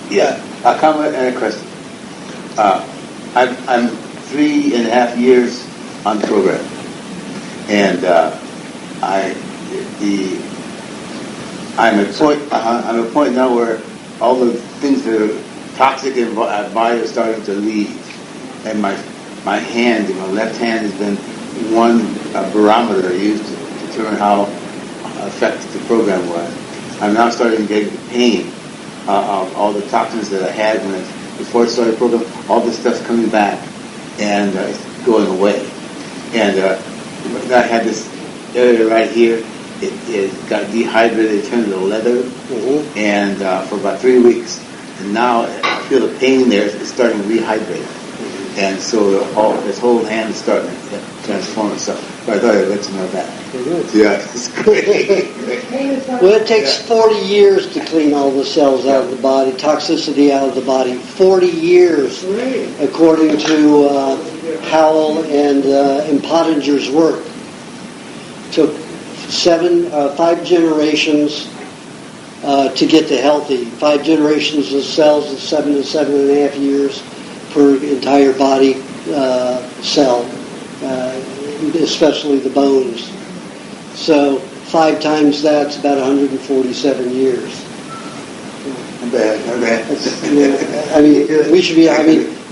S12: Yeah, a comment and a question. I'm 3.5 years on the program, and I'm at a point now where all the things that are toxic in my body are starting to leave, and my hand, my left hand, has been one barometer I used to determine how effective the program was. I'm now starting to get pain all the toxins that I had before I started the program. All this stuff's coming back, and it's going away. And I had this area right here. It got dehydrated, it turned to leather, and for about 3 weeks. And now I feel the pain there. It's starting to rehydrate. And so this whole hand is starting to transform itself. But I thought I'd let you know that. Yeah, it's great.
S6: Well, it takes 40 years to clean all the cells out of the body, toxicity out of the body. 40 years, according to Howell and Pottinger's work. Took 5 generations to get to healthy. 5 generations of cells is 7 to 7.5 years per entire body cell, especially the bones. So 5 times that's about 147 years.
S12: Bad.
S6: I mean, we should be.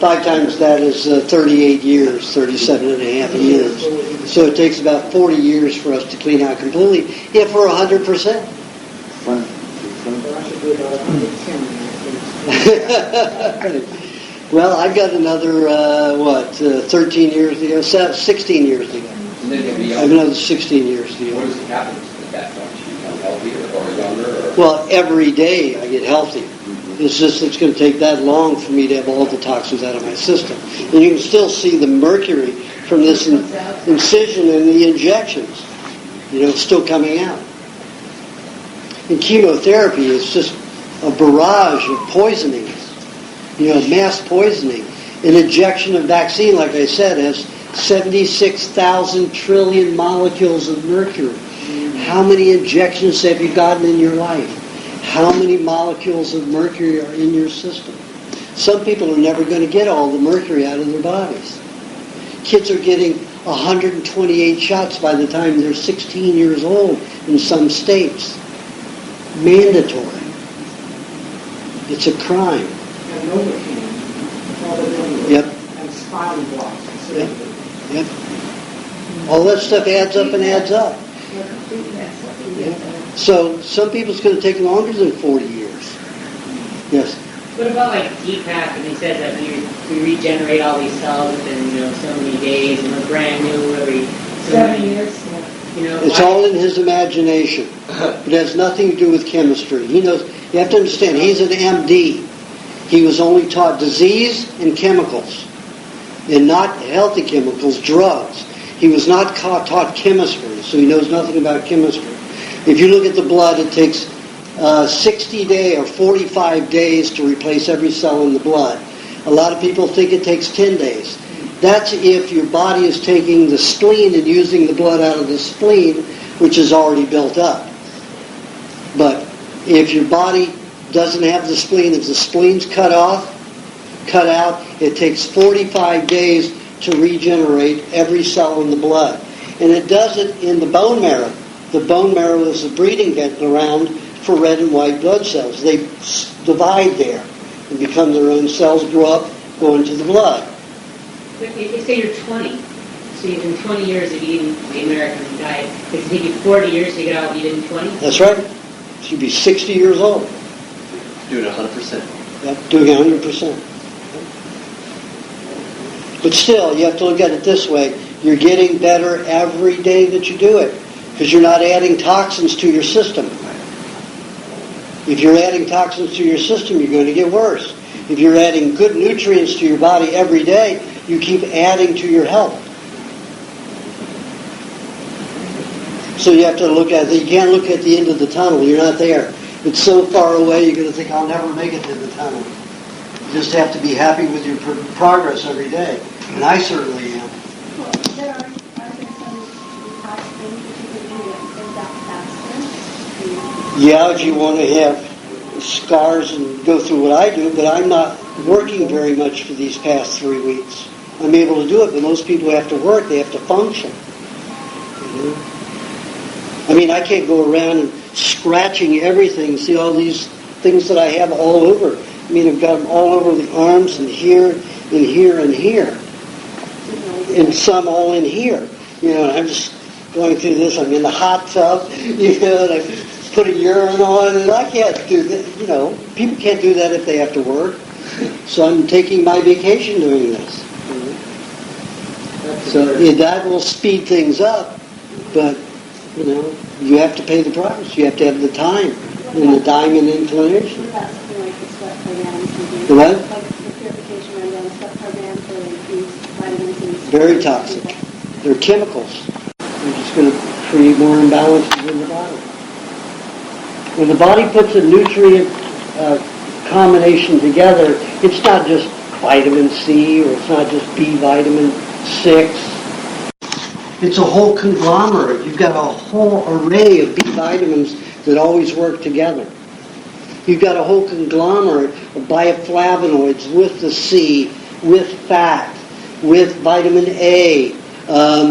S6: 5 times that is 38 years, 37.5 years. So it takes about 40 years for us to clean out completely, if we're 100%. Well, I've got another 13 years to go, 16 years to go.
S4: And then you'll be
S6: I have another 16 years to go.
S4: What does happen at that point? You become healthier or younger? Or?
S6: Well, every day I get healthier. It's just it's going to take that long for me to have all the toxins out of my system. And you can still see the mercury from this incision and the injections, still coming out. And chemotherapy is just a barrage of poisonings, mass poisoning. An injection of vaccine, like I said, has 76,000 trillion molecules of mercury. How many injections have you gotten in your life? How many molecules of mercury are in your system? Some people are never going to get all the mercury out of their bodies. Kids are getting 128 shots by the time they're 16 years old in some states. Mandatory. It's a crime.
S14: And Novocaine.
S6: Yep.
S14: And spinal blocks.
S6: Yep. All that stuff adds up and adds up. So some people's going to take longer than 40 years. Yes.
S9: What about like DPAP? And he says that we regenerate all these cells within so many days, and we're brand new every 7 years.
S6: It's all in his imagination. It has nothing to do with chemistry. He knows. You have to understand. He's an MD. He was only taught disease and chemicals, and not healthy chemicals, drugs. He was not taught chemistry, so he knows nothing about chemistry. If you look at the blood, it takes 60 days or 45 days to replace every cell in the blood. A lot of people think it takes 10 days. That's if your body is taking the spleen and using the blood out of the spleen, which is already built up. But if your body doesnn't have the spleen, if the spleen's cut out, it takes 45 days to regenerate every cell in the blood. And it does it in the bone marrow. The bone marrow is a breeding ground for red and white blood cells. They divide there and become their own cells, grow up, go into the blood.
S9: But they say you're 20. So in 20 years of eating the American diet, it take you 40 years to get out what you did in 20?
S6: That's right. So you'd be 60 years old.
S18: Doing 100%.
S6: Yep, doing 100%. But still, you have to look at it this way. You're getting better every day that you do it, because you're not adding toxins to your system. If you're adding toxins to your system, you're going to get worse. If you're adding good nutrients to your body every day, you keep adding to your health. So you have to look at it. You can't look at the end of the tunnel. You're not there. It's so far away, you're going to think, I'll never make it to the tunnel. You just have to be happy with your progress every day. And I certainly am. Yeah, if you want to have scars and go through what I do, but I'm not working very much for these past 3 weeks. I'm able to do it, but most people have to work. They have to function. I mean, I can't go around and scratching everything. See all these things that I have all over. I mean, I've got them all over the arms and here and here and here. And some all in here. I'm just going through this. I'm in the hot tub. And
S1: put a urine on, and I can't do that. You know, people can't do that if they have to work. So I'm taking my vacation doing this. So that will speed things up, but you know, you have to pay the price. You have to have the time and the time and inclination.
S2: What about something like the sweat program?
S1: The what?
S2: Like the purification rundown sweat program for infused vitamins and
S1: Very toxic. They're chemicals. They're just going to create more imbalances in the body. When the body puts a nutrient combination together, it's not just vitamin C or it's not just B vitamin 6. It's a whole conglomerate. You've got a whole array of B vitamins that always work together. You've got a whole conglomerate of bioflavonoids with the C, with fat, with vitamin A,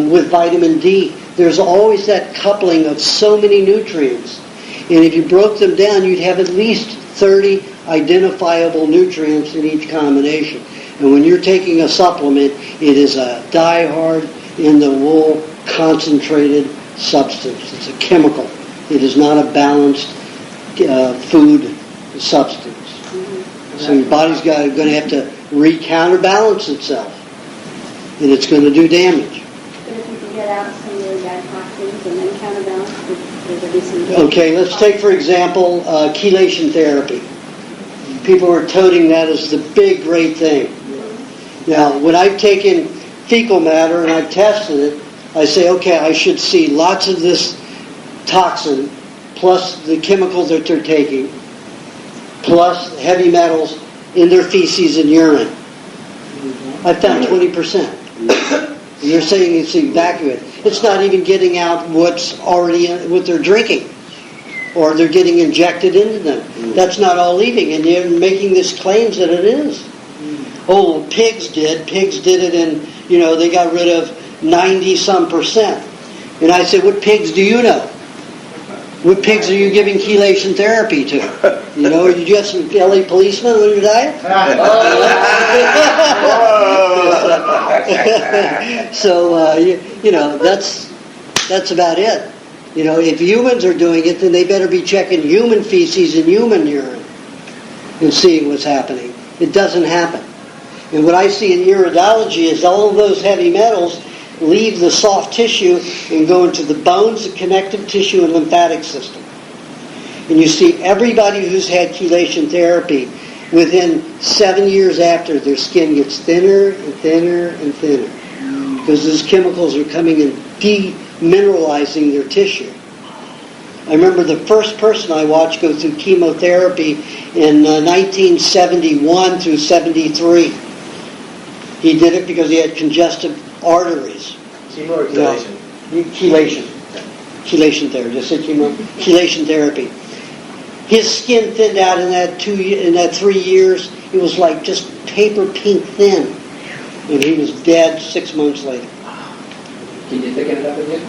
S1: with vitamin D. There's always that coupling of so many nutrients. And if you broke them down, you'd have at least 30 identifiable nutrients in each combination. And when you're taking a supplement, it is a die-hard, in-the-wool, concentrated substance. It's a chemical. It is not a balanced food substance. So your body's going to have to counterbalance itself. And it's going to do damage.
S2: But if you can get out some of the bad toxins and then counterbalance, there'll be some damage.
S1: Okay, let's take, for example, chelation therapy. People are touting that as the big, great thing. Now, when I've taken fecal matter and I've tested it, I say, okay, I should see lots of this toxin, plus the chemicals that they're taking, plus heavy metals in their feces and urine. I found 20%. You're saying it's evacuated. It's not even getting out what's already in, what they're drinking, or they're getting injected into them. That's not all leaving, and they're making these claims that it is. Oh, pigs did it in, they got rid of 90-some%. And I said, what pigs do you know? What pigs are you giving chelation therapy to? Did you have some LA policemen on your diet? So, that's about it. If humans are doing it, then they better be checking human feces and human urine and seeing what's happening. It doesn't happen. And what I see in iridology is all of those heavy metals leave the soft tissue and go into the bones, the connective tissue, and lymphatic system. And you see everybody who's had chelation therapy, within 7 years after, their skin gets thinner and thinner and thinner. Because those chemicals are coming and demineralizing their tissue. I remember the first person I watched go through chemotherapy in 1971 through 73. He did it because he had congestive arteries.
S5: Chemo or chelation?
S1: Chelation. Chelation therapy. Just said chemo. Chelation therapy. His skin thinned out in that 3 years. It was like just paper pink thin. And he was dead 6 months later.
S4: Can you thicken it up again?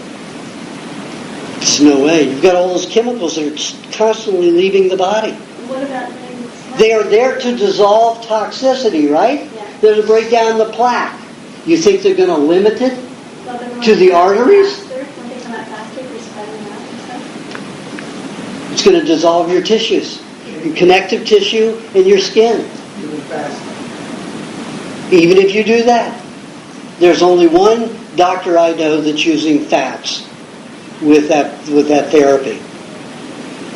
S1: There's no way. You've got all those chemicals that are constantly leaving the body.
S2: What about things?
S1: They are there to dissolve toxicity, right?
S2: Yeah.
S1: They're to break down the plaque. You think they're going to limit it to the arteries? It's going to dissolve your tissues, your connective tissue and your skin. Even if you do that. There's only one doctor I know that's using fats with that therapy.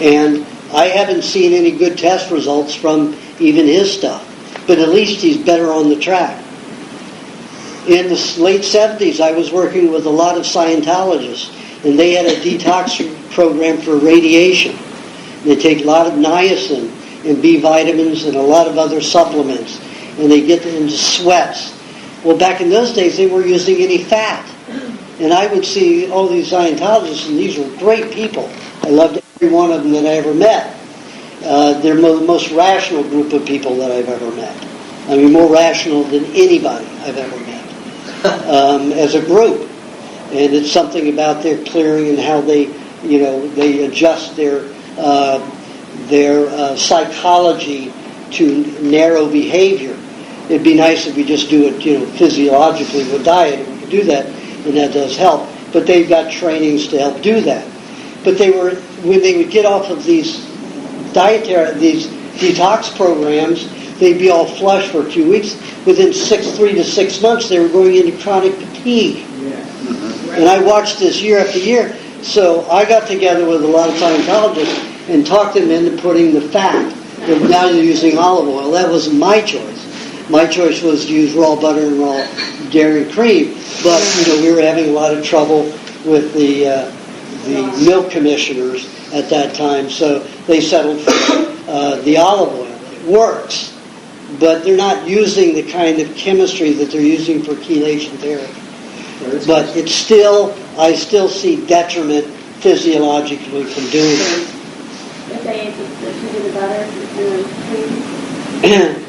S1: And I haven't seen any good test results from even his stuff. But at least he's better on the track. In the late 70s, I was working with a lot of Scientologists, and they had a detox program for radiation. They take a lot of niacin and B vitamins and a lot of other supplements, and they get into sweats. Well, back in those days, they weren't using any fat. And I would see all these Scientologists, and these were great people. I loved every one of them that I ever met. They're the most rational group of people that I've ever met. I mean, more rational than anybody I've ever met as a group. And it's something about their clearing and how they adjust their psychology to narrow behavior. It'd be nice if we just do it, physiologically with diet. We could do that, and that does help. But they've got trainings to help do that. but when they would get off of these these detox programs, they'd be all flush for a few weeks. Within 3 to 6 months, they were going into chronic fatigue. And I watched this year after year. So I got together with a lot of Scientologists and talked them into putting the fat. Now they're using olive oil. That wasn't my choice. My choice was to use raw butter and raw dairy and cream. But we were having a lot of trouble with the milk commissioners at that time, so they settled for the olive oil. It works, but they're not using the kind of chemistry that they're using for chelation therapy. But I still see detriment physiologically from doing it.
S2: If they ate the butter and cream.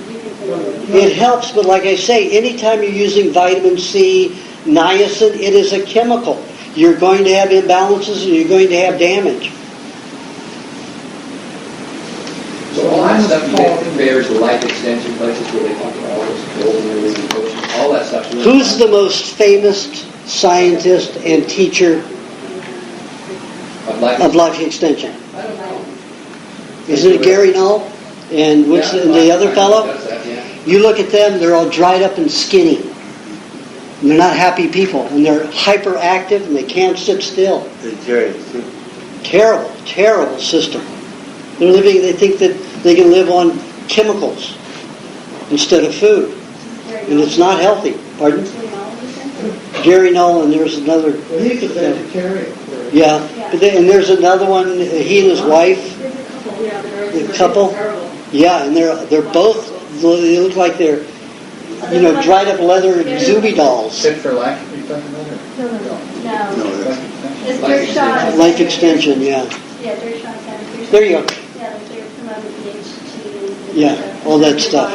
S1: It helps, but like I say, anytime you're using vitamin C, niacin, it is a chemical. You're going to have imbalances and you're going to have damage.
S4: So all that stuff you get compares to life extension places where they talk about all those pills and everything, all that stuff.
S1: Who's the most famous scientist and teacher of life extension? Isn't it Gary Null? And what's the other fellow? You look at them, they're all dried up and skinny. And they're not happy people. And they're hyperactive and they can't sit still. Terrible, terrible system. They think that they can live on chemicals instead of food. And it's not healthy. Pardon? Gary Null, and there's another.
S16: Well, he's a vegetarian.
S1: Yeah. And there's another one, he and his wife. The couple. Yeah, and they're both, they look like they're, dried up leather Zuby dolls.
S8: Fit for life, are you talking about it?
S2: No. It's Dershot.
S1: Life extension, yeah.
S2: Yeah, Dershot.
S1: There you go.
S2: Yeah, they're promoting PhD.
S1: Yeah, all that stuff.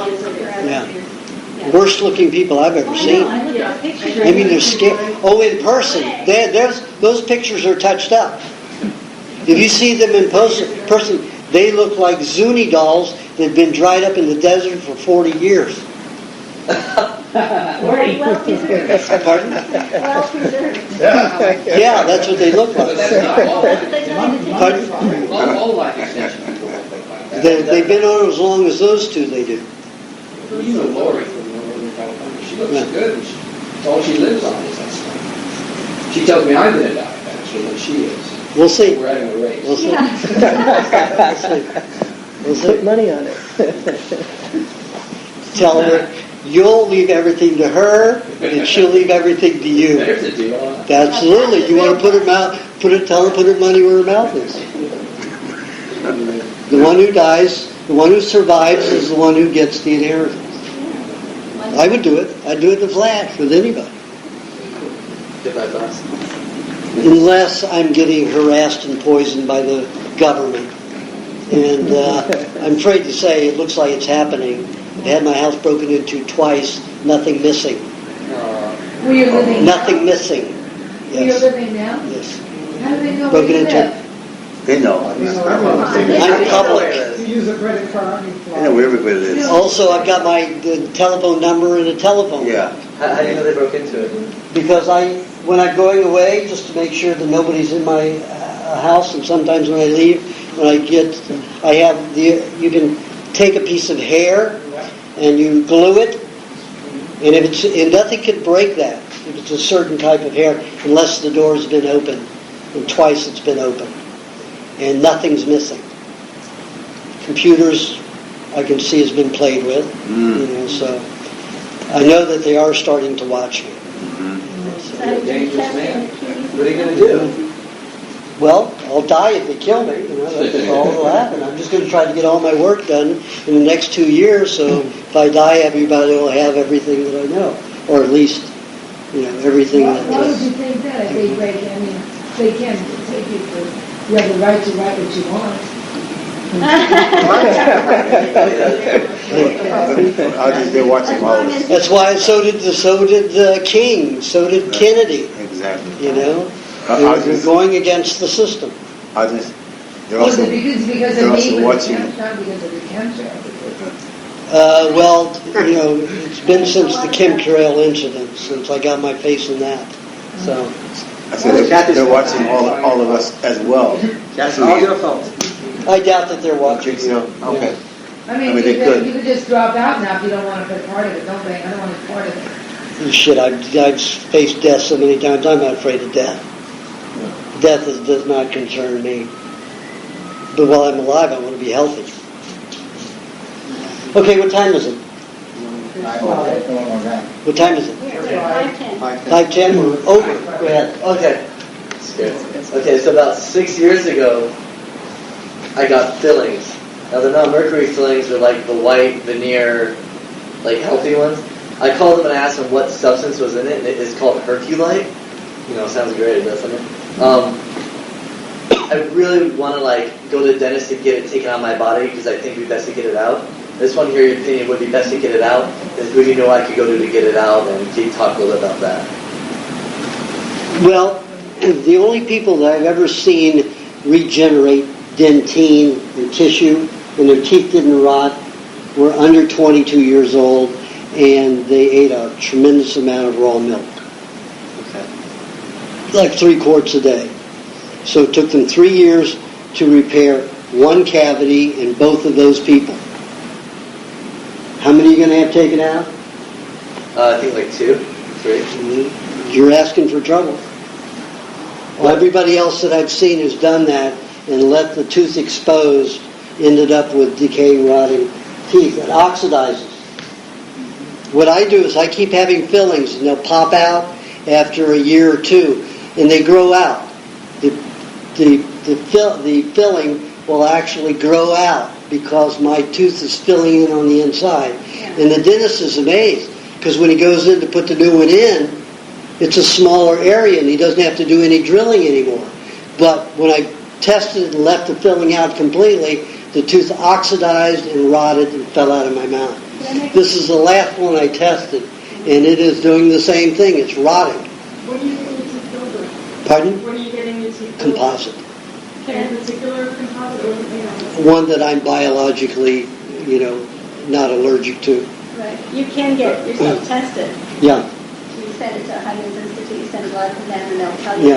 S1: Yeah. Worst looking people I've ever seen. I mean, they're scary. Oh, in person, those pictures are touched up. If you see them in person, they look like Zuni dolls that have been dried up in the desert for 40 years.
S2: Well preserved.
S1: Pardon?
S2: Well preserved.
S1: Yeah, that's what they look like. Pardon?
S4: All life extension people look like that.
S1: They've been on as long as those two, they do.
S4: You know Lori from Northern California. She looks good. It's all she lives on is that stuff. She tells me I'm going to die faster than she is.
S1: We'll see.
S4: We're having a race.
S1: We'll see.
S13: We'll put money on it.
S1: Tell her you'll leave everything to her, and she'll leave everything to you.
S4: There's a deal.
S1: Absolutely. You want to tell her put her money where her mouth is. The one who dies, the one who survives, is the one who gets the inheritance. I would do it. I'd do it in a flash with anybody. Unless I'm getting harassed and poisoned by the government. And I'm afraid to say it looks like it's happening. I had my house broken into twice, nothing missing.
S15: Where you're living
S1: Nothing
S15: now?
S1: missing.
S15: Where you're living now?
S1: Yes.
S15: How do they know
S1: Broken
S15: where you
S1: into.
S15: live?
S12: They know.
S1: I'm public.
S16: You use a credit card.
S12: They know where everybody lives.
S1: Also, I've got my telephone number and a telephone.
S12: Yeah.
S5: How do you know they broke into it?
S1: Because when I'm going away, just to make sure that nobody's in my house, and sometimes when I leave, you can take a piece of hair and you glue it, and nothing can break that if it's a certain type of hair, unless the door's been open, and twice it's been open, and nothing's missing. Computers, I can see, has been played with, so I know that they are starting to watch me.
S4: You're a dangerous man. What are you going to do?
S1: Well, I'll die if they kill me. That's all that'll happen. I'm just going to try to get all my work done in the next 2 years, so if I die, everybody will have everything that I know, or at least, everything
S15: Why
S1: that.
S15: would you think that if they break it? I mean, they can take you for, you have the right to write what you want.
S12: I'll just be watching all this.
S1: That's why so did King, so did Kennedy.
S12: Exactly.
S1: They're going against the system.
S12: They're also
S15: because
S12: they're
S15: of
S12: also
S15: me,
S12: watching.
S15: not because of the chemtrail.
S1: It's been since the chemtrail incident, since I got my face in that. So
S12: I said they're watching all of us as well.
S5: That's all your fault.
S1: I doubt that they're watching.
S12: You know, okay.
S15: I mean,
S12: they
S15: you
S12: could.
S15: could just drop out now if you don't want to be part of it. Don't they? I don't want to be part of it.
S1: Shit, I've faced death so many times. I'm not afraid of death. Death does not concern me. But while I'm alive, I want to be healthy. Okay, what time is it? What time is it?
S2: 5:10.
S1: 5:10. We're over. Go ahead.
S5: Okay. Okay, so about 6 years ago, I got fillings. Now they're not mercury fillings, they're like the white veneer, like healthy ones. I called them and I asked them what substance was in it, and it's called Herculite. You know, sounds great, doesn't it? I really want to go to the dentist to get it taken out of my body because I think it'd be best to get it out. I just want to hear your opinion. Would it be best to get it out? And who do you know I could go to get it out? And can you talk a little bit about that?
S1: Well, the only people that I've ever seen regenerate dentine and tissue and their teeth didn't rot were under 22 years old, and they ate a tremendous amount of raw milk.
S5: Okay.
S1: Like 3 quarts a day. So it took them 3 years to repair one cavity in both of those people. How many are you going to have taken out?
S5: I think 2, 3.
S1: Mm-hmm. You're asking for trouble. Well, everybody else that I've seen has done that and let the tooth exposed, ended up with decaying, rotting teeth. It oxidizes. What I do is I keep having fillings, and they'll pop out after a year or 2, and they grow out. The filling will actually grow out because my tooth is filling in on the inside. And the dentist is amazed because when he goes in to put the new one in, it's a smaller area and he doesn't have to do any drilling anymore. But when I tested it and left the filling out completely, the tooth oxidized and rotted and fell out of my mouth. This is the last one I tested, and it is doing the same thing. It's rotting.
S3: What are you getting your teeth filled with?
S1: Pardon?
S3: What are you getting your teeth filled with?
S1: Composite.
S3: Any particular composite or anything else?
S1: One that I'm biologically, not allergic to.
S2: Right. You can get yourself tested.
S1: Yeah.
S2: You send it to Huntington's Institute, you send blood to them, and they'll tell you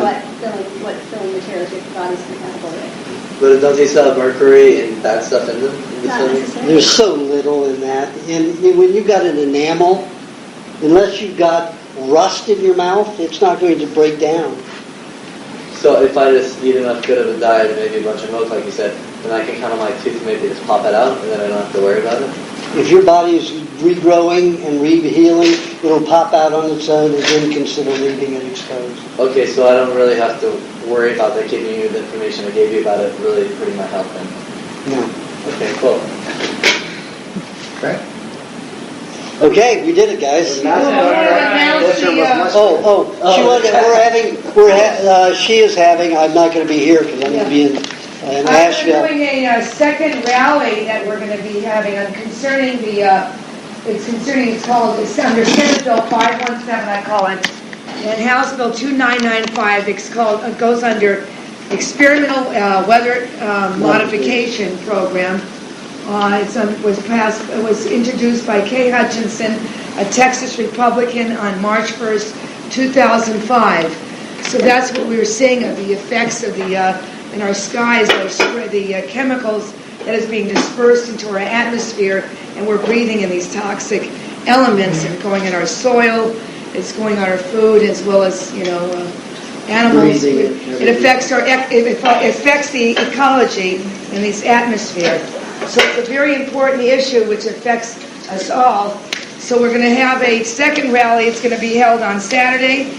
S2: what filling materials your body's compatible with.
S5: But don't they still have mercury and bad stuff in them?
S2: Not necessarily.
S1: There's so little in that. And when you've got an enamel, unless you've got rust in your mouth, it's not going to break down.
S5: So if I just eat enough good of a diet and maybe a bunch of milk, like you said, then I can count on my tooth maybe just pop it out and then I don't have to worry about it?
S1: If your body is regrowing and re-healing, it'll pop out on its own and then consider leaving it exposed.
S5: Okay, so I don't really have to worry about that giving you the information I gave you about it really hurting my health then?
S1: No.
S5: Okay, cool.
S12: Okay.
S1: Okay, we did it, guys. She is having. I'm not going to be here because I'm going to be in Nashville.
S15: We're doing a second rally that we're going to be having concerning it's under Senate Bill 517, I call it, and House Bill 2995. It goes under Experimental Weather Modification Program. It was introduced by Kay Hutchinson, a Texas Republican, on March 1st, 2005. So that's what we were seeing of the effects of in our skies, the chemicals that is being dispersed into our atmosphere, and we're breathing in these toxic elements and going in our soil. It's going on our food as well as animals. It affects the ecology in this atmosphere. So it's a very important issue which affects us all. So we're going to have a second rally. It's going to be held on Saturday,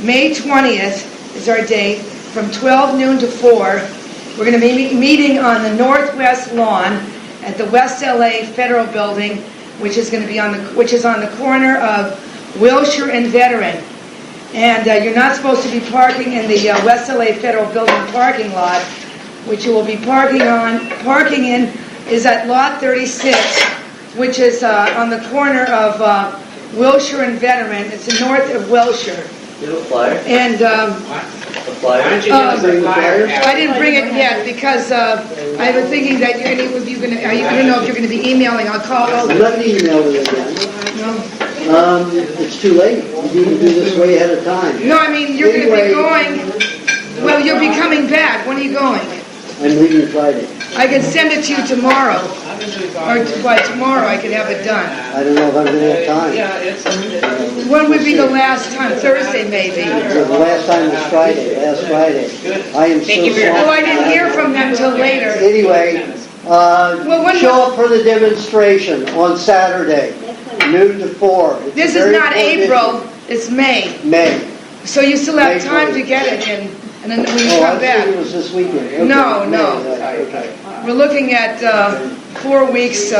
S15: May 20th is our date, from 12 noon to 4. We're going to be meeting on the northwest lawn at the West LA Federal Building, which is on the corner of Wilshire and Veteran. And you're not supposed to be parking in the West LA Federal Building parking lot, which you will be parking in is at lot 36, which is on the corner of Wilshire and Veteran. It's north of Wilshire.
S5: You have a flyer?
S15: And
S5: a flyer?
S15: I didn't bring it yet because I was thinking that are you going to know if you're going to be emailing? I'll call.
S1: Let me email it again.
S15: No.
S1: It's too late. You need to do this way ahead of time.
S15: No, I mean, you're going to
S1: Anyway,
S15: be going, well, you'll be coming back. When are you going?
S1: I'm leaving Friday.
S15: I can send it to you tomorrow, or by tomorrow I could have it done.
S1: I don't know if I'm going to have time.
S15: When would be the last time? Thursday, maybe.
S1: The last time was Friday, last Friday. I am so sorry.
S15: Oh, I didn't hear from them till later.
S1: Anyway, show up for the demonstration on Saturday, noon to 4. It's
S15: This
S1: a
S15: is
S1: very
S15: not
S1: important
S15: April, it's May.
S1: issue. May.
S15: So you still have
S1: May
S15: time to
S1: 20.
S15: get it in, and then when you
S1: Oh,
S15: come
S1: I
S15: back.
S1: thought it was this weekend. Okay.
S15: No,
S1: May,
S15: no.
S1: okay.
S15: We're looking at 4 weeks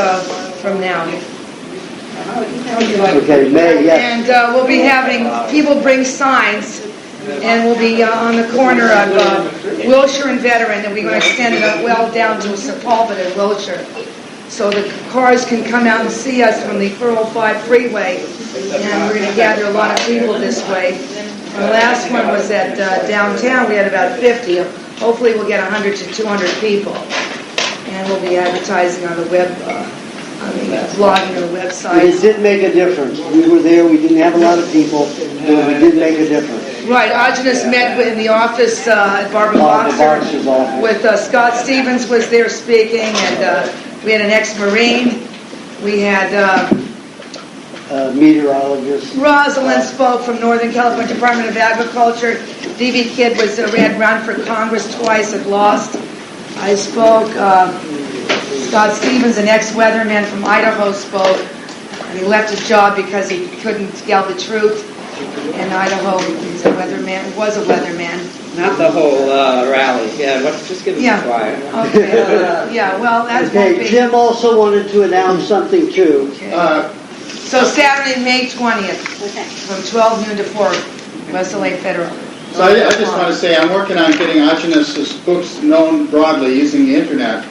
S15: from now.
S1: Okay, May, yes.
S15: And we'll be having people bring signs, and we'll be on the corner of Wilshire and Veteran, and we're going to extend it up well down to Sepulveda and Wilshire. So the cars can come out and see us from the 405 freeway, and we're going to gather a lot of people this way. And the last one was at downtown. We had about 50. Hopefully we'll get 100 to 200 people. And we'll be advertising on the web, blogging on the website.
S1: It did make a difference. We were there, we didn't have a lot of people, but we did make a difference.
S15: Right, Aajonus met in the office at Barbara
S1: Boxer's
S15: Boxer
S1: office.
S15: with Scott Stevens was there speaking, and we had an ex-Marine. We had
S1: Meteorologist.
S15: Rosalind spoke from Northern California Department of Agriculture. D.V. Kidd ran run for Congress twice and lost. I spoke. Scott Stevens, an ex-weatherman from Idaho, spoke. And he left his job because he couldn't tell the truth. In Idaho, he's a weatherman. Was a weatherman.
S19: Not the whole rally. Yeah, just give us quiet.
S15: Okay. Yeah. Well, that's
S1: Okay. Jim also wanted to announce something too.
S15: Okay. So Saturday, May 20th, from 12 noon to 4, West LA Federal.
S8: So I just want to say I'm working on getting Aajonus's books known broadly using the internet.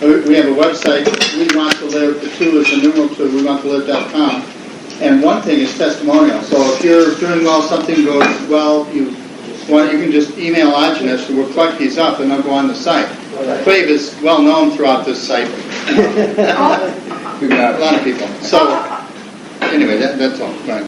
S8: We have a website, We Want to Live, the 2 is the numeral 2, WeWantToLive.com. And one thing is testimonial. So if you're doing well, something goes well, you can just email Aajonus, and we'll collect these up, and they'll go on the site. Clave is well known throughout this site. We've got a lot of people. So anyway, that's all. Right.